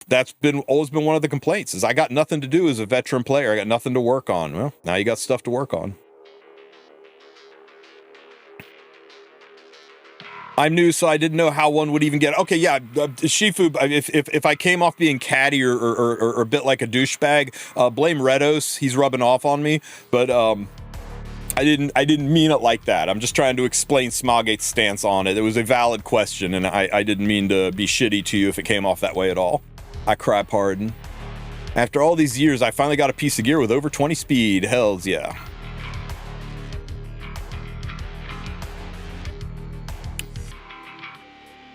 that's always been one of the complaints, is I got nothing to do as a veteran player. I got nothing to work on. Well, now you got stuff to work on. I'm new, so I didn't know how one would even get. Okay, yeah, Shifu. If I came off being catty or a bit like a douchebag, blame Redos. He's rubbing off on me, but I didn't mean it like that. I'm just trying to explain Smilegate's stance on it. It was a valid question, and I didn't mean to be shitty to you if it came off that way at all. I cry pardon. After all these years, I finally got a piece of gear with over 20 speed. Hells yeah.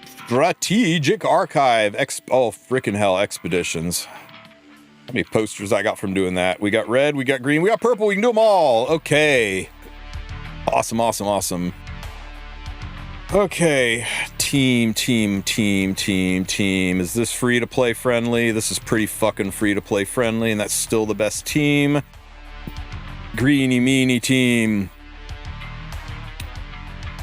Strategic Archive. Oh, freaking hell, expeditions. How many posters I got from doing that? We got red, we got green, we got purple, we can do them all. Okay. Awesome, awesome, awesome. Okay. Team. Is this free to play friendly? This is pretty fucking free to play friendly, and that's still the best team. Greeny meeny team.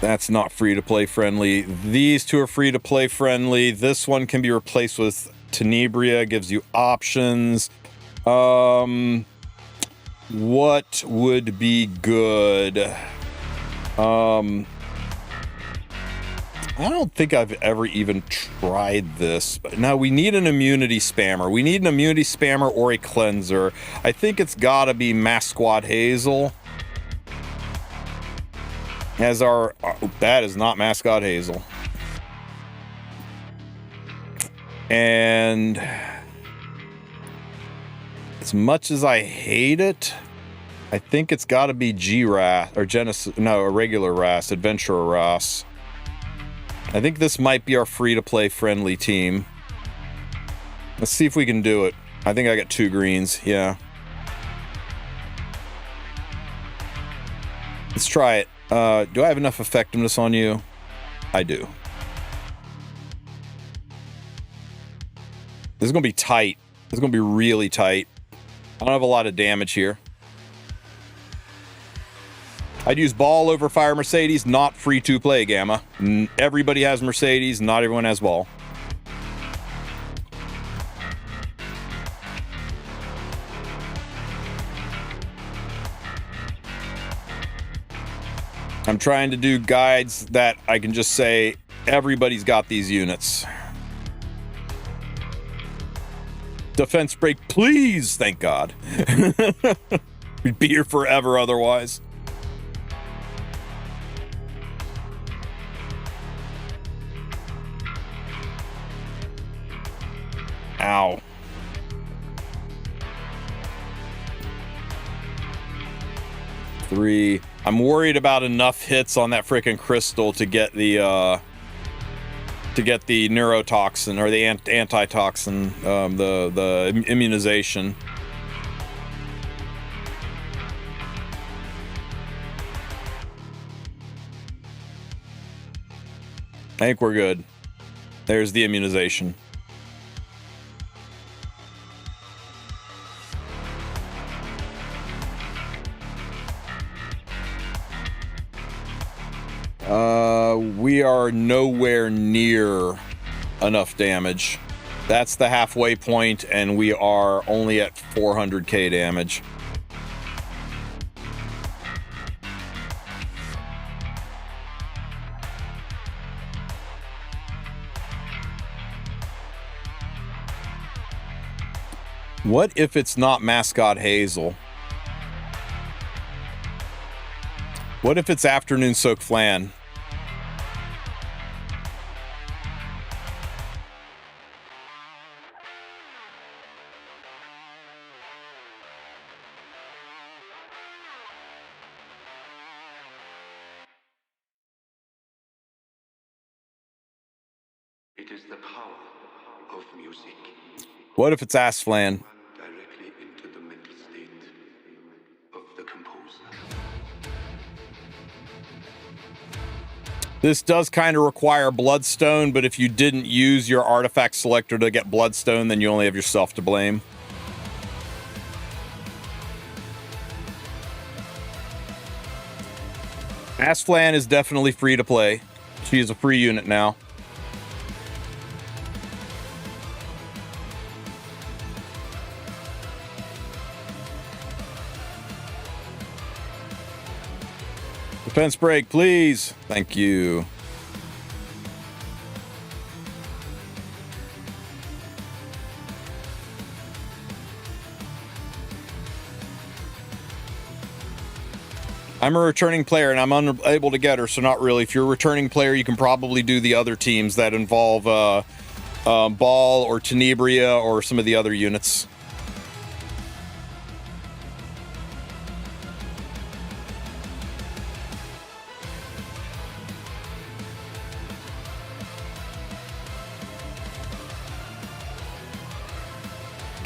That's not free to play friendly. These two are free to play friendly. This one can be replaced with Tenebria, gives you options. What would be good? I don't think I've ever even tried this. But no, we need an immunity spammer. We need an immunity spammer or a cleanser. I think it's gotta be Mass Squad Hazel. As our that is not Mascot Hazel. And as much as I hate it, I think it's got to be G-Ras or Genesis. No, a regular Ras, Adventurer Ras. I think this might be our free-to-play friendly team. Let's see if we can do it. I think I got 2 greens. Yeah. Let's try it. Do I have enough effectiveness on you? I do. This is going to be tight. This is going to be really tight. I don't have a lot of damage here. I'd use Ball over Fire Mercedes, not free to play, Gamma. Everybody has Mercedes, not everyone has Ball. I'm trying to do guides that I can just say, everybody's got these units. Defense break, please, thank God. We'd be here forever otherwise. Ow. Three. I'm worried about enough hits on that freaking crystal to get the neurotoxin or the antitoxin, the immunization. I think we're good. There's the immunization. We are nowhere near enough damage. That's the halfway point, and we are only at 400k damage. What if it's not Mascot Hazel? What if it's Afternoon Soak Flan? It is the power of music. What if it's Ass Flan? Directly into the mental state of the composer. This does kind of require Bloodstone, but if you didn't use your artifact selector to get Bloodstone, then you only have yourself to blame. Asflan is definitely free to play. She is a free unit now. Defense break, please. Thank you. I'm a returning player and I'm unable to get her, so not really. If you're a returning player, you can probably do the other teams that involve Ball or Tenebria or some of the other units.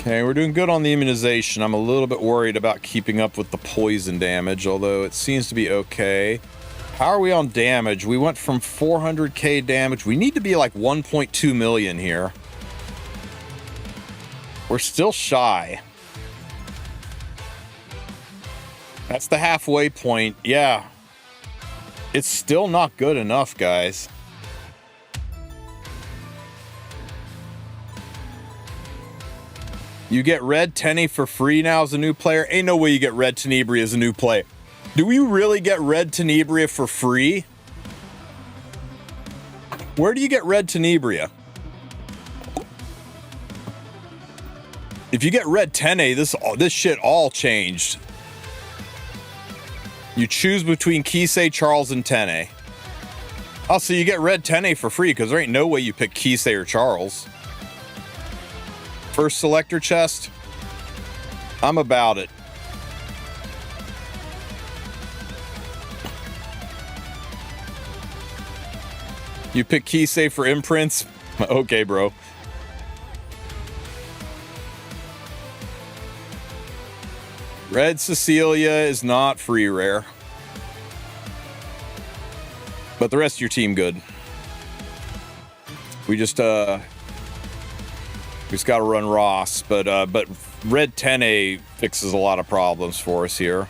Okay, we're doing good on the immunization. I'm a little bit worried about keeping up with the poison damage, although it seems to be okay. How are we on damage? We went from 400k damage. We need to be like 1.2 million here. We're still shy. That's the halfway point. Yeah. It's still not good enough, guys. You get Red Tenny for free now as a new player? Ain't no way you get Red Tenebria as a new player. Do we really get Red Tenebria for free? Where do you get Red Tenebria? If you get Red Tene, this shit all changed. You choose between Kisei, Charles, and Tene. Oh, so you get Red Tene for free, because there ain't no way you pick Kisei or Charles. First selector chest. I'm about it. You pick Kisei for imprints? Okay, bro. Red Cecilia is not free rare. But the rest of your team good. We just got to run Ross, but Red 10A fixes a lot of problems for us here.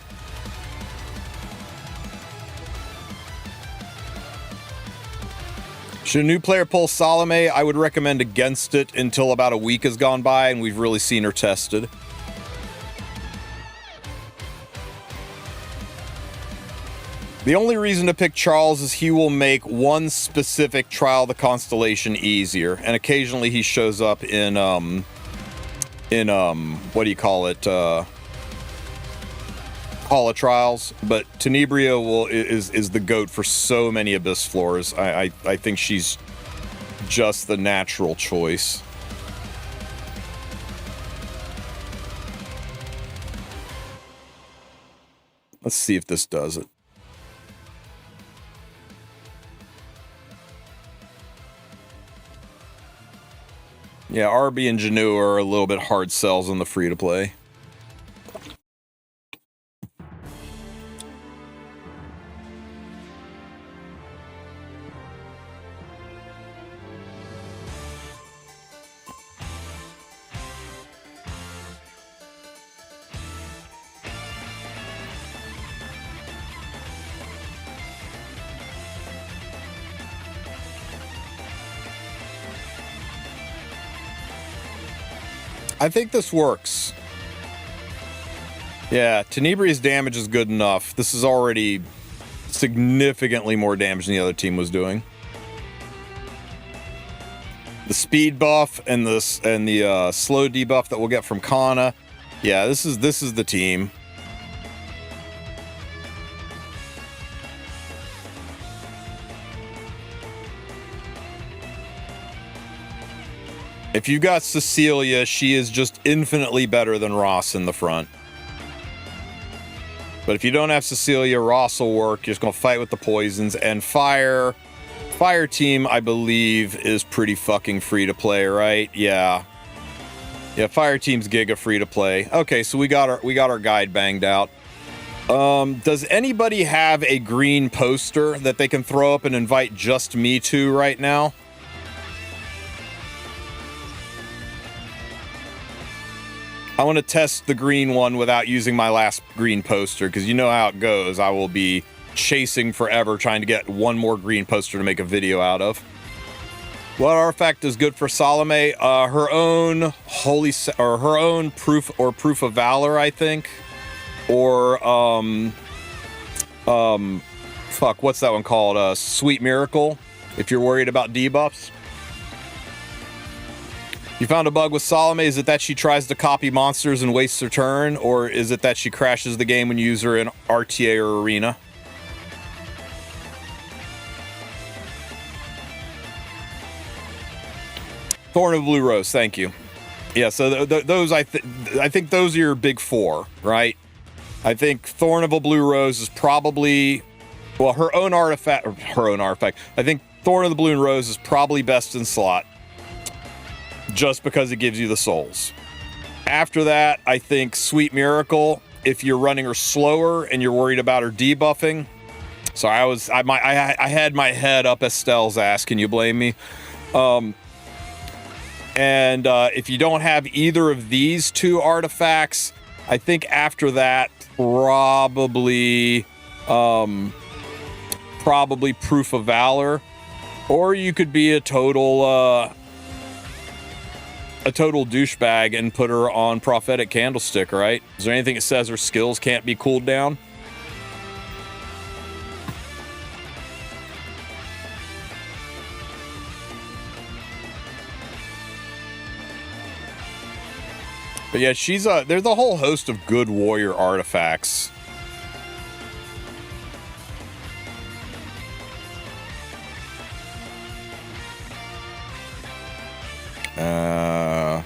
Should a new player pull Salome? I would recommend against it until about a week has gone by and we've really seen her tested. The only reason to pick Charles is he will make one specific Trial of the Constellation easier, and occasionally he shows up in what do you call it, Hall of Trials, but Tenebria is the GOAT for so many Abyss floors. I think she's just the natural choice. Let's see if this does it. Yeah, Arby and Janu are a little bit hard sells on the free-to-play. I think this works. Yeah, Tenebria's damage is good enough. This is already significantly more damage than the other team was doing. the speed buff and the slow debuff that we'll get from Kana. Yeah, this is the team. If you got Cecilia, she is just infinitely better than Ross in the front. But if you don't have Cecilia, Ross will work. You're just going to fight with the poisons. And Fire team, I believe, is pretty fucking free to play, right? Yeah. Yeah, Fire team's giga free to play. Okay, so we got our guide banged out. Does anybody have a green poster that they can throw up and invite just me to right now? I want to test the green one without using my last green poster, because you know how it goes. I will be chasing forever trying to get one more green poster to make a video out of. What artifact is good for Salome? Her own her own proof of valor, I think. Or fuck, what's that one called? Sweet Miracle, if you're worried about debuffs. You found a bug with Salome. Is it that she tries to copy monsters and wastes her turn? Or is it that she crashes the game when you use her in RTA or Arena? Thorn of Blue Rose, thank you. Yeah, so those I think those are your big four, right? I think Thorn of a Blue Rose is probably, well, her own artifact. I think Thorn of the Blue Rose is probably best in slot, just because it gives you the souls. After that, I think Sweet Miracle, if you're running her slower and you're worried about her debuffing. So I had my head up Estelle's ass. Can you blame me? And if you don't have either of these two artifacts, I think after that, probably Proof of Valor, or you could be a total douchebag and put her on Prophetic Candlestick, right? Is there anything that says her skills can't be cooled down? But yeah, there's a whole host of good warrior artifacts. I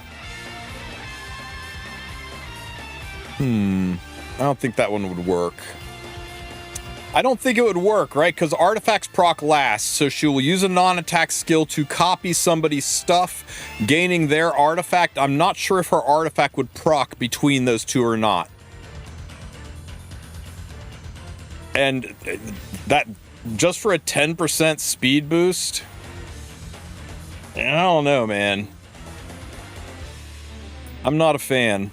don't think that one would work. I don't think it would work, right? Because artifacts proc last, so she will use a non-attack skill to copy somebody's stuff, gaining their artifact. I'm not sure if her artifact would proc between those two or not. And that, just for a 10% speed boost? I don't know, man. I'm not a fan.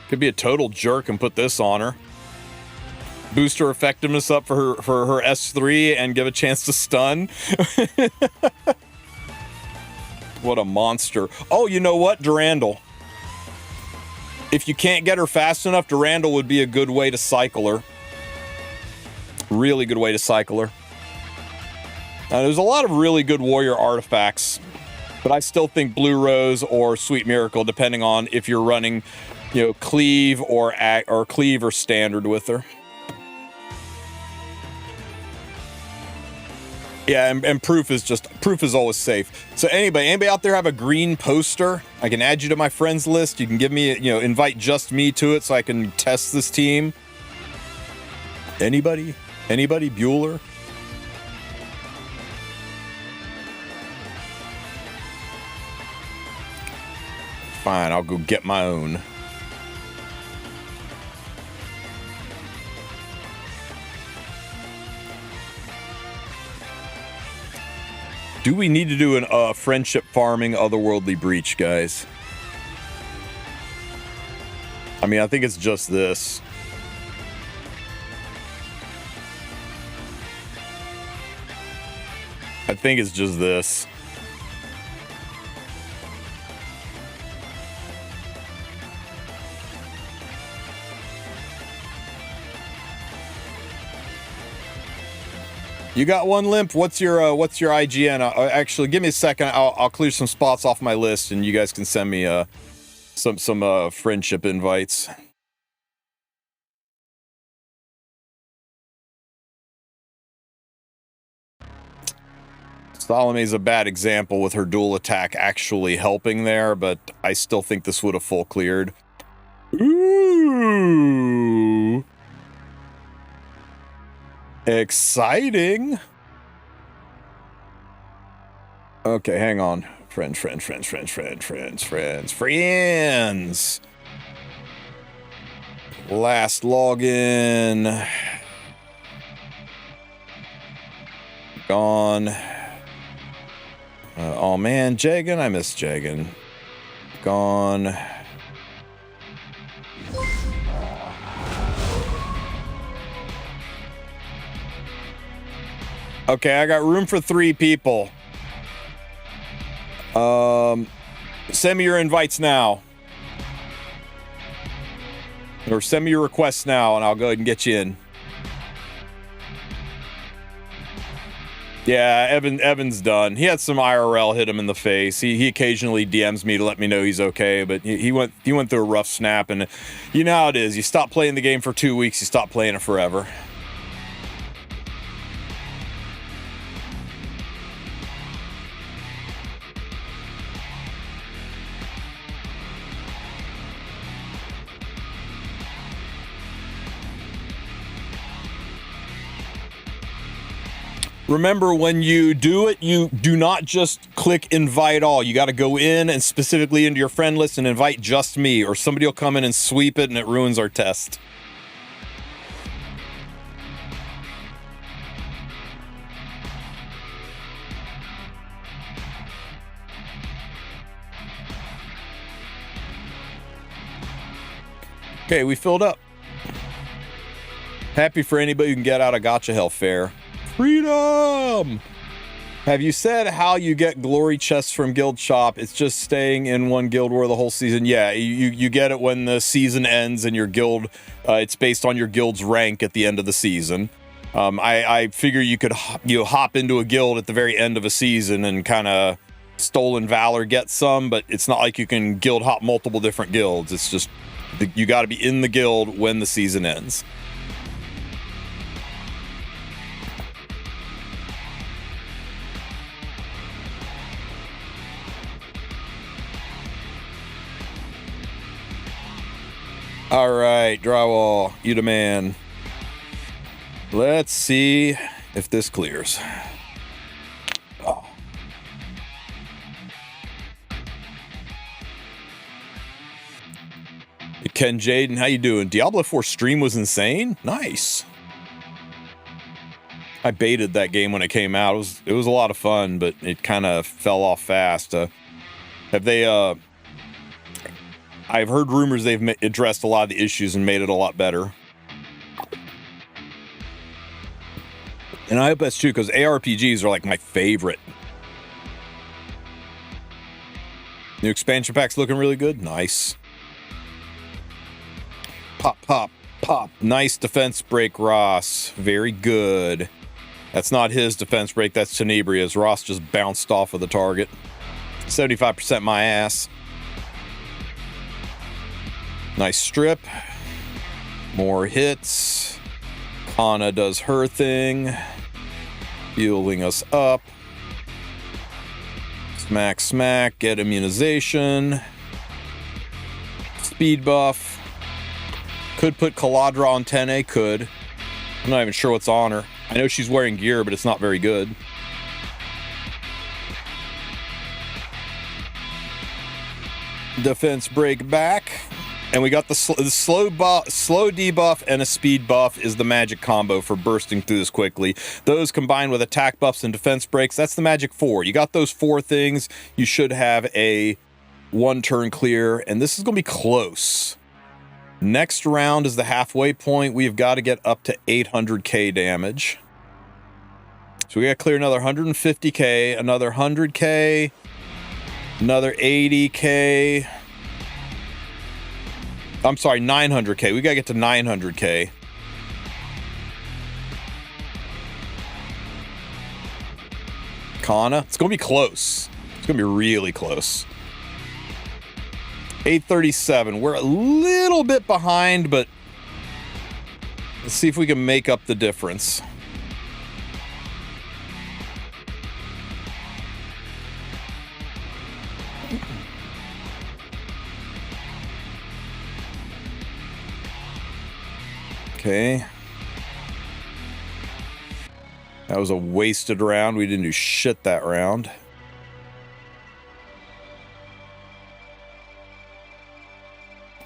Could be a total jerk and put this on her. Boost her effectiveness up for her S3 and give a chance to stun. What a monster. Oh, you know what? Durandal. If you can't get her fast enough, Durandal would be a good way to cycle her. Really good way to cycle her. There's a lot of really good warrior artifacts, but I still think Blue Rose or Sweet Miracle, depending on if you're running, you know, cleave or cleave or standard with her. Yeah, and proof is always safe. So anybody out there have a green poster? I can add you to my friends list. You can give me, invite just me to it so I can test this team. Anybody? Bueller? Fine, I'll go get my own. Do we need to do a friendship farming otherworldly breach, guys? I mean, I think it's just this. I think it's just this. You got one limp. What's your IGN? Actually, give me a second. I'll clear some spots off my list, and you guys can send me some friendship invites. Salome's a bad example with her dual attack actually helping there, but I still think this would have full cleared. Ooh. Exciting. Okay, hang on. Friends. Last login. Gone. Oh man, Jagan. I miss Jagan. Gone. Okay, I got room for 3 people. Send me your invites now. Or send me your requests now, and I'll go ahead and get you in. Yeah, Evan's done. He had some IRL hit him in the face. He occasionally DMs me to let me know he's okay, but he went through a rough snap, and you know how it is. You stop playing the game for 2 weeks, you stop playing it forever. Remember, when you do it, you do not just click invite all. You got to go in and specifically into your friend list and invite just me, or somebody will come in and sweep it and it ruins our test. Okay, we filled up. Happy for anybody who can get out of Gotcha Hell fair. Freedom! Have you said how you get glory chests from Guild Shop? It's just staying in one guild war the whole season. Yeah, you get it when the season ends and your guild, it's based on your guild's rank at the end of the season. I figure you could hop into a guild at the very end of a season and kind of Stolen Valor get some, but it's not like you can guild hop multiple different guilds. It's just you got to be in the guild when the season ends. All right, drywall, you demand. Let's see if this clears. Oh. Ken Jaden, how you doing? Diablo 4 stream was insane. Nice. I baited that game when it came out. It was a lot of fun, but it kind of fell off fast. Have they I've heard rumors they've addressed a lot of the issues and made it a lot better. And I hope that's true, because ARPGs are like my favorite. New expansion pack's looking really good. Nice. Pop, pop, pop. Nice defense break, Ross. Very good. That's not his defense break, that's Tenebria's. Ross just bounced off of the target. 75% my ass. Nice strip. More hits. Kana does her thing. Healing us up. Smack, smack. Get immunization. Speed buff. Could put Caladra on 10A. Could. I'm not even sure what's on her. I know she's wearing gear, but it's not very good. Defense break back. And we got the slow debuff and a speed buff is the magic combo for bursting through this quickly. Those combined with attack buffs and defense breaks, that's the magic 4. You got those 4 things, you should have a 1-turn clear, and this is going to be close. Next round is the halfway point. We've got to get up to 800k damage. So we got to clear another 150k, another 100k, another 80k. I'm sorry, 900k. We gotta get to 900k. Arcana. It's going to be close. It's going to be really close. 837. We're a little bit behind, but let's see if we can make up the difference. Okay. That was a wasted round. We didn't do shit that round.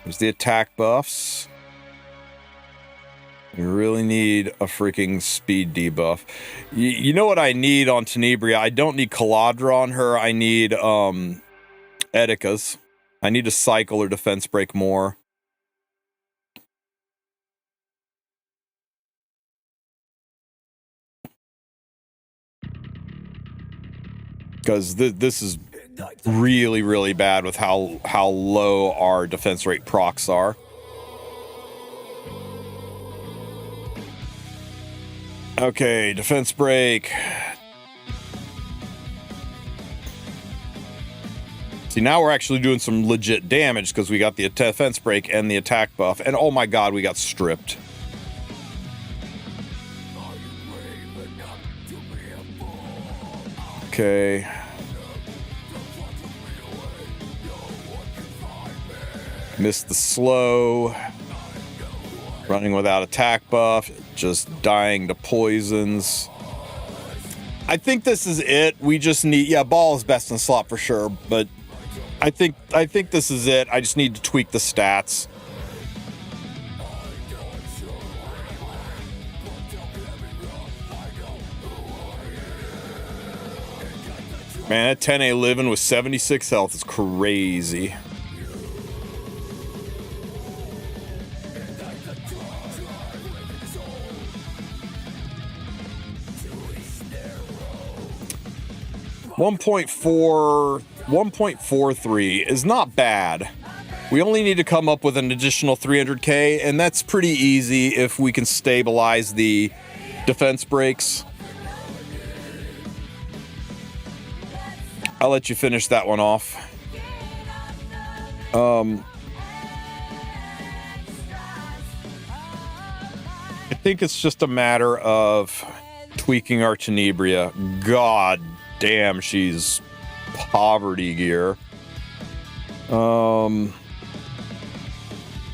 There's the attack buffs. We really need a freaking speed debuff. You know what I need on Tenebria? I don't need Caladra on her. I need Edika's. I need to cycle or defense break more. Because this is really, really bad with how low our defense rate procs are. Okay, defense break. See, now we're actually doing some legit damage because we got the defense break and the attack buff. And oh my god, we got stripped. Okay. Missed the slow. Running without attack buff. Just dying to poisons. I think this is it. We just need... Yeah, ball is best in slot for sure. But I think this is it. I just need to tweak the stats. Man, that 10A living with 76 health is crazy. $1.43 is not bad. We only need to come up with an additional 300k, and that's pretty easy if we can stabilize the defense breaks. I'll let you finish that one off. I think it's just a matter of tweaking our Tenebria. God damn, she's poverty gear. Yeah,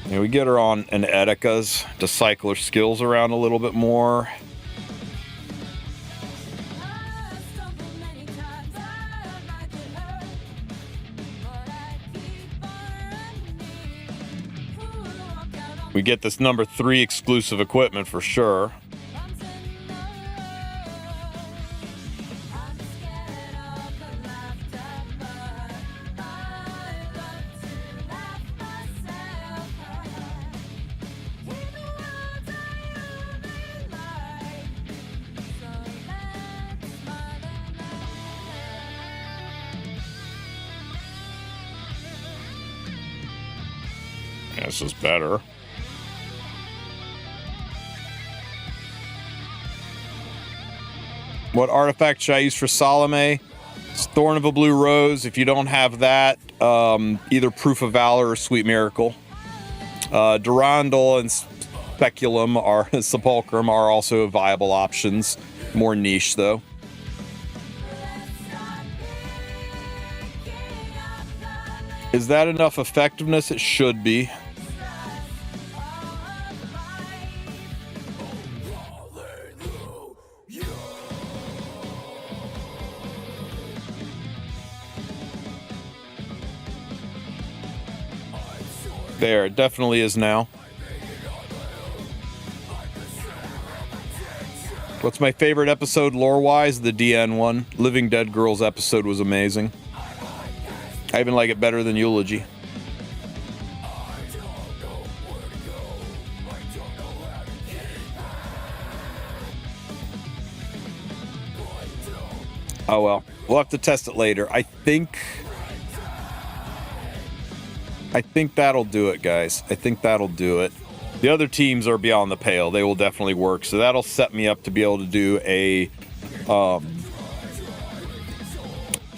we get her on an Edika's to cycle her skills around a little bit more. We get this number 3 exclusive equipment for sure. This is better. What artifact should I use for Salome? It's Thorn of a Blue Rose. If you don't have that, either Proof of Valor or Sweet Miracle. Durandal and Speculum Sepulchrum are also viable options. More niche, though. Is that enough effectiveness? It should be. There, it definitely is now. What's my favorite episode lore-wise? The DN one. Living Dead Girls episode was amazing. I even like it better than Eulogy. Oh well, we'll have to test it later. I think that'll do it, guys. I think that'll do it. The other teams are beyond the pale. They will definitely work. So that'll set me up to be able to do a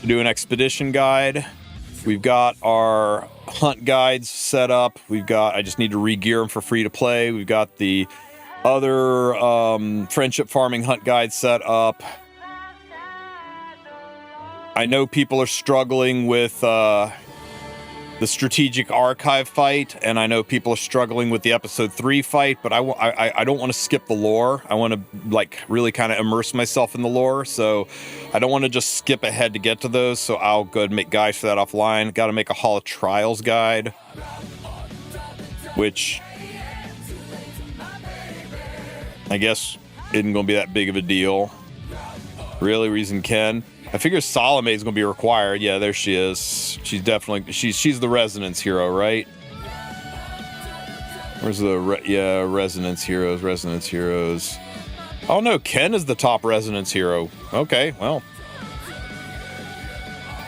to do an expedition guide. We've got our hunt guides set up. I just need to re-gear them for free to play. We've got the other friendship farming hunt guide set up. I know people are struggling with the strategic archive fight, and I know people are struggling with the episode 3 fight, but I don't want to skip the lore. I want to like really kind of immerse myself in the lore, so I don't want to just skip ahead to get to those, so I'll go ahead and make guides for that offline. Got to make a Hall of Trials guide, which I guess isn't going to be that big of a deal. Really, Reason Ken. I figure Salome is going to be required. Yeah, there she is. She's definitely... She's the resonance hero, right? Where's the... resonance heroes. Oh, no, Ken is the top resonance hero. Okay, well.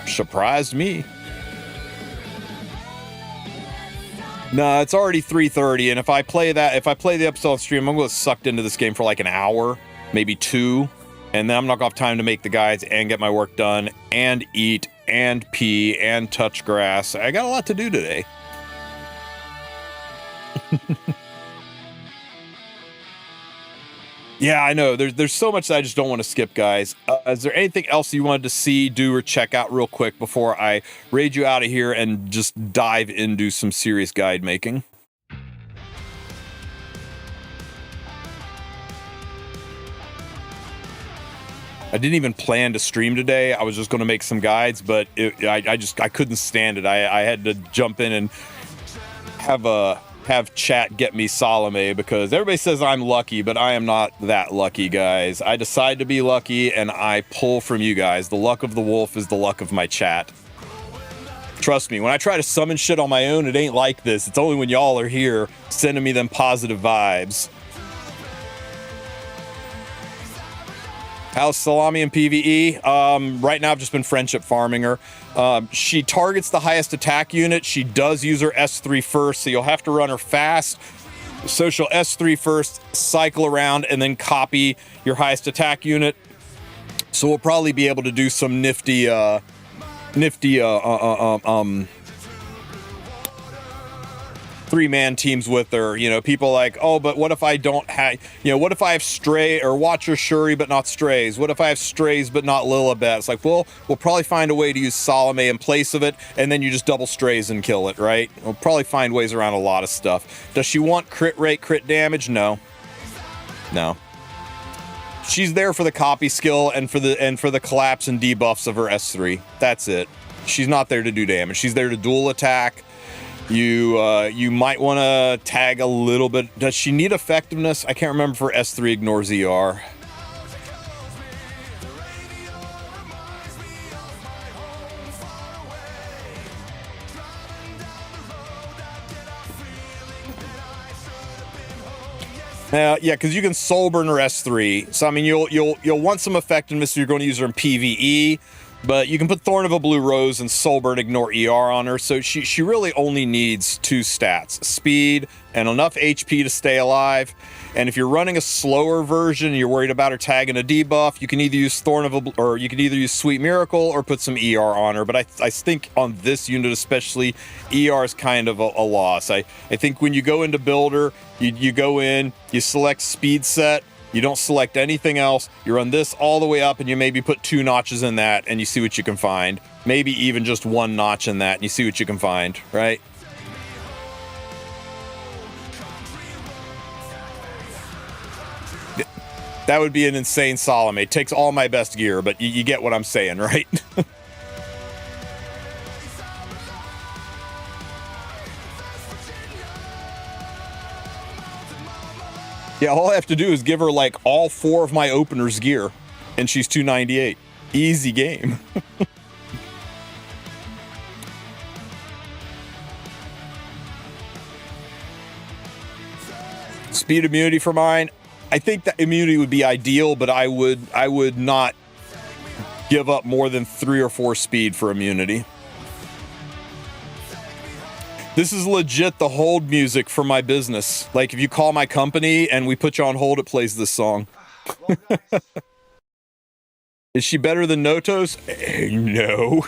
Surprised me. No, it's already 3:30, and if I play the episode on stream, I'm going to get sucked into this game for like an hour, maybe 2. And then I'm not going to have time to make the guides and get my work done and eat and pee and touch grass. I got a lot to do today. Yeah, I know. There's so much that I just don't want to skip, guys. Is there anything else you wanted to see, do, or check out real quick before I raid you out of here and just dive into some serious guide making? I didn't even plan to stream today. I was just going to make some guides, but I couldn't stand it. I had to jump in and have chat get me Salome, because everybody says I'm lucky, but I am not that lucky, guys. I decide to be lucky, and I pull from you guys. The luck of the wolf is the luck of my chat. Trust me, when I try to summon shit on my own, it ain't like this. It's only when y'all are here sending me them positive vibes. How's Salome in PvE? Right now I've just been friendship farming her. She targets the highest attack unit. She does use her S3 first, so you'll have to run her fast. So she'll S3 first, cycle around, and then copy your highest attack unit. So we'll probably be able to do some nifty three-man teams with her. You know, people like, oh, but what if I don't have, what if I have Stray or Watcher Shuri but not Strays? What if I have Strays but not Lilibet? It's like, well, we'll probably find a way to use Salome in place of it, and then you just double Strays and kill it, right? We'll probably find ways around a lot of stuff. Does she want crit rate, crit damage? No. She's there for the copy skill and for the collapse and debuffs of her S3. That's it. She's not there to do damage. She's there to dual attack. You might want to tag a little bit. Does she need effectiveness? I can't remember if her S3 ignores ER. Yeah, because you can soul burn her S3. So I mean, you'll want some effectiveness if you're going to use her in PvE. But you can put Thorn of a Blue Rose and Soulburn, ignore ER on her. So she really only needs 2 stats, speed and enough HP to stay alive. And if you're running a slower version and you're worried about her tagging a debuff, you can either use you can either use Sweet Miracle or put some ER on her. But I think on this unit especially, ER is kind of a loss. I think when you go into Builder, you go in, you select Speed Set, you don't select anything else. You run this all the way up, and you maybe put 2 notches in that, and you see what you can find. Maybe even just 1 notch in that, and you see what you can find, right? That would be an insane Salome. It takes all my best gear, but you get what I'm saying, right? Yeah, all I have to do is give her like all 4 of my openers gear, and she's 298. Easy game. Speed immunity for mine. I think that immunity would be ideal, but I would not give up more than 3 or 4 speed for immunity. This is legit the hold music for my business. Like, if you call my company and we put you on hold, it plays this song. Is she better than Notos? No.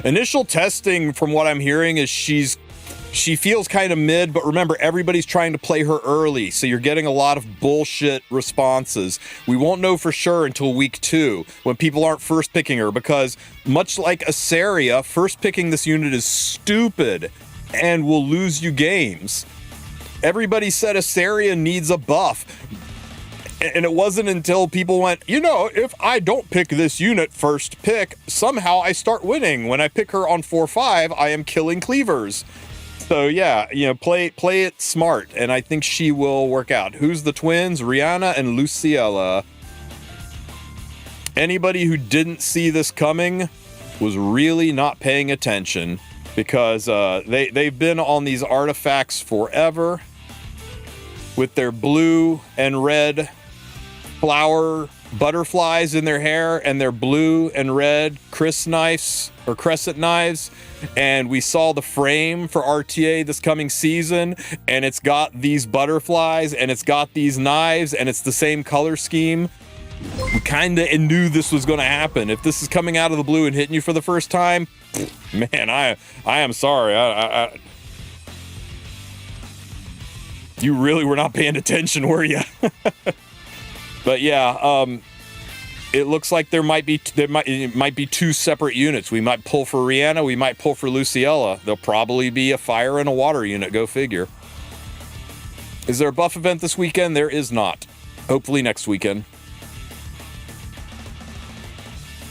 Initial testing, from what I'm hearing, is she feels kind of mid, but remember, everybody's trying to play her early, so you're getting a lot of bullshit responses. We won't know for sure until week 2, when people aren't first picking her, because much like Asaria, first picking this unit is stupid and will lose you games. Everybody said Asaria needs a buff, and it wasn't until people went, you know, if I don't pick this unit first pick, somehow I start winning. When I pick her on 4-5, I am killing cleavers. So yeah, you know, play it smart, and I think she will work out. Who's the twins? Rihanna and Luciella. Anybody who didn't see this coming was really not paying attention, because they've been on these artifacts forever with their blue and red flower butterflies in their hair and their blue and red crescent knives. And we saw the frame for RTA this coming season, and it's got these butterflies and it's got these knives and it's the same color scheme. We kind of knew this was going to happen. If this is coming out of the blue and hitting you for the first time, man, I am sorry. You really were not paying attention, were you? But yeah, it looks like it might be 2 separate units. We might pull for Rihanna, we might pull for Luciella. There'll probably be a fire and a water unit, go figure. Is there a buff event this weekend? There is not. Hopefully next weekend.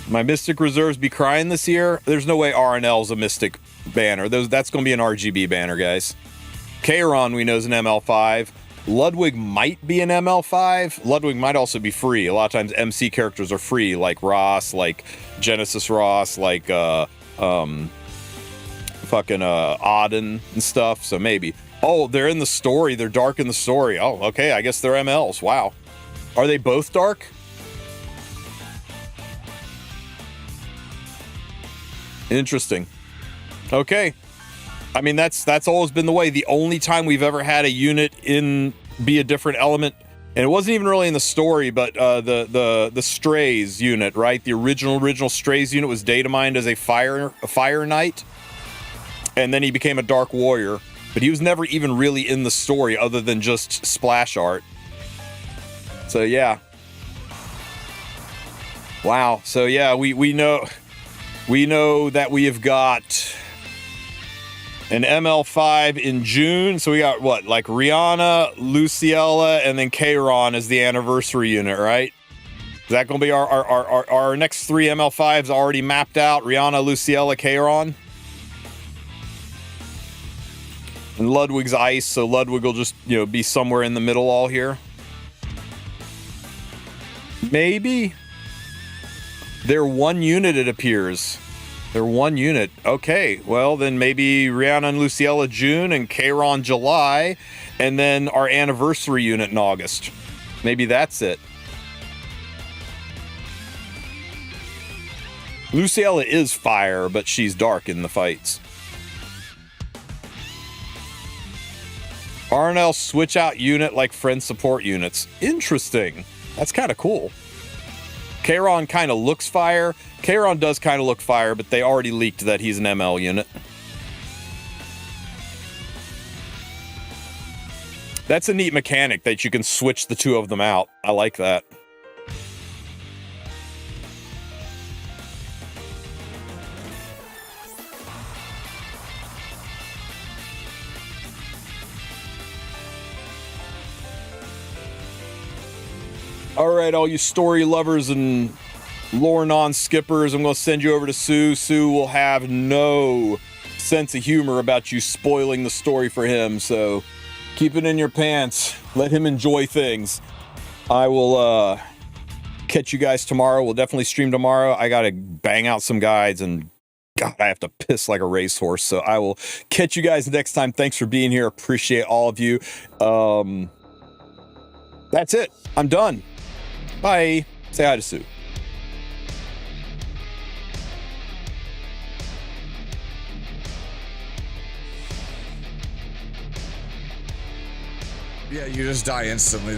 My Mystic reserves be crying this year. There's no way RNL's a Mystic banner. That's going to be an RGB banner, guys. Kairon, we know, is an ML5. Ludwig might be an ML5. Ludwig might also be free. A lot of times MC characters are free, like Ross, like Genesis Ross, like fucking Auden and stuff. So maybe. Oh, they're in the story. They're dark in the story. Oh, okay. I guess they're MLs. Wow. Are they both dark? Interesting. Okay. I mean, that's always been the way. The only time we've ever had a unit be a different element, and it wasn't even really in the story, but the Strays unit, right? The original Strays unit was data mined as a fire knight, and then he became a dark warrior, but he was never even really in the story other than just splash art. So yeah. Wow. So yeah, we know that we have got an ML5 in June. So we got what, like Rihanna, Luciella, and then Kairon as the anniversary unit, right? Is that going to be our next 3 ML5s already mapped out? Rihanna, Luciella, Kairon? And Ludwig's ice, so Ludwig will just, you know, be somewhere in the middle all here. Maybe. They're 1 unit, it appears. They're 1 unit. Okay, well, then maybe Rihanna and Luciella June and Kairon July, and then our anniversary unit in August. Maybe that's it. Luciella is fire, but she's dark in the fights. RNL switch out unit like friend support units. Interesting. That's kind of cool. Kairon kind of looks fire. Kairon does kind of look fire, but they already leaked that he's an ML unit. That's a neat mechanic that you can switch the 2 of them out. I like that. All right, all you story lovers and lore non-skippers, I'm going to send you over to Sue. Sue will have no sense of humor about you spoiling the story for him, so keep it in your pants. Let him enjoy things. I will catch you guys tomorrow. We'll definitely stream tomorrow. I got to bang out some guides, and God, I have to piss like a racehorse, so I will catch you guys next time. Thanks for being here. Appreciate all of you. That's it. I'm done. Bye. Say hi to Sue. Yeah, you just die instantly.